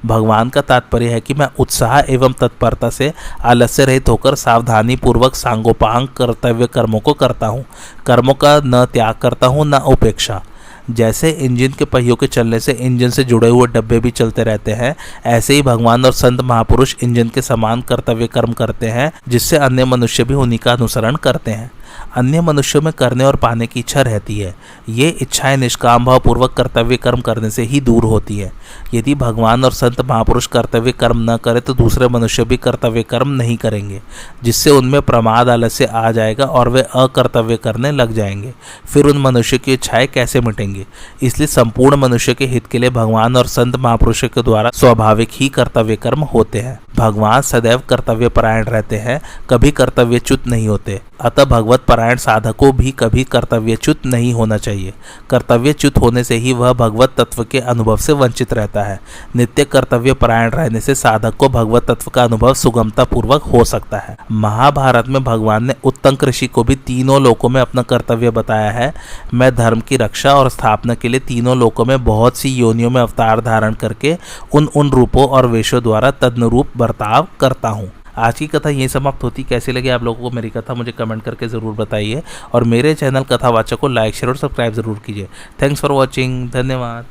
भगवान का तात्पर्य है कि मैं उत्साह एवं तत्परता से आलस्य रहित होकर सावधानी पूर्वक सांगोपांग कर्तव्य कर्मों को करता हूँ। कर्मों का न त्याग करता हूँ न उपेक्षा। जैसे इंजन के पहियों के चलने से इंजन से जुड़े हुए डब्बे भी चलते रहते हैं, ऐसे ही भगवान और संत महापुरुष इंजन के समान कर्तव्य कर्म करते हैं, जिससे अन्य मनुष्य भी उन्हीं का अनुसरण करते हैं। अन्य मनुष्यों में करने और पाने की इच्छा रहती है। ये इच्छाएं निष्काम भाव पूर्वक कर्तव्य कर्म करने से ही दूर होती है। यदि भगवान और संत महापुरुष कर्तव्य कर्म न करें तो दूसरे मनुष्य भी कर्तव्य कर्म नहीं करेंगे, जिससे उनमें प्रमाद आलस्य आ जाएगा और वे अकर्तव्य करने लग जाएंगे। फिर उन मनुष्य की इच्छाएं कैसे मिटेंगी। इसलिए संपूर्ण मनुष्य के हित के लिए भगवान और संत महापुरुषों के द्वारा स्वाभाविक ही कर्तव्य कर्म होते हैं। भगवान सदैव कर्तव्य परायण रहते हैं, कभी कर्तव्यच्युत नहीं होते। अतः भगवत परायण साधकों भी कभी कर्तव्यच्युत नहीं होना चाहिए। कर्तव्यच्युत होने से ही वह भगवत तत्व के अनुभव से वंचित रहता है। नित्य कर्तव्य परायण रहने से साधक को भगवत तत्व का अनुभव सुगमता पूर्वक हो सकता है। महाभारत में भगवान ने उत्तंक ऋषि को भी तीनों लोकों में अपना कर्तव्य बताया है। मैं धर्म की रक्षा और स्थापना के लिए तीनों लोकों में बहुत सी योनियों में अवतार धारण करके उन रूपों और वेशों द्वारा तदनुरूप बर्ताव करता हूँ। आज की कथा यही समाप्त होती। कैसी लगी आप लोगों को मेरी कथा मुझे कमेंट करके ज़रूर बताइए और मेरे चैनल कथावाचक को लाइक, शेयर और सब्सक्राइब ज़रूर कीजिए। Thanks for watching. धन्यवाद।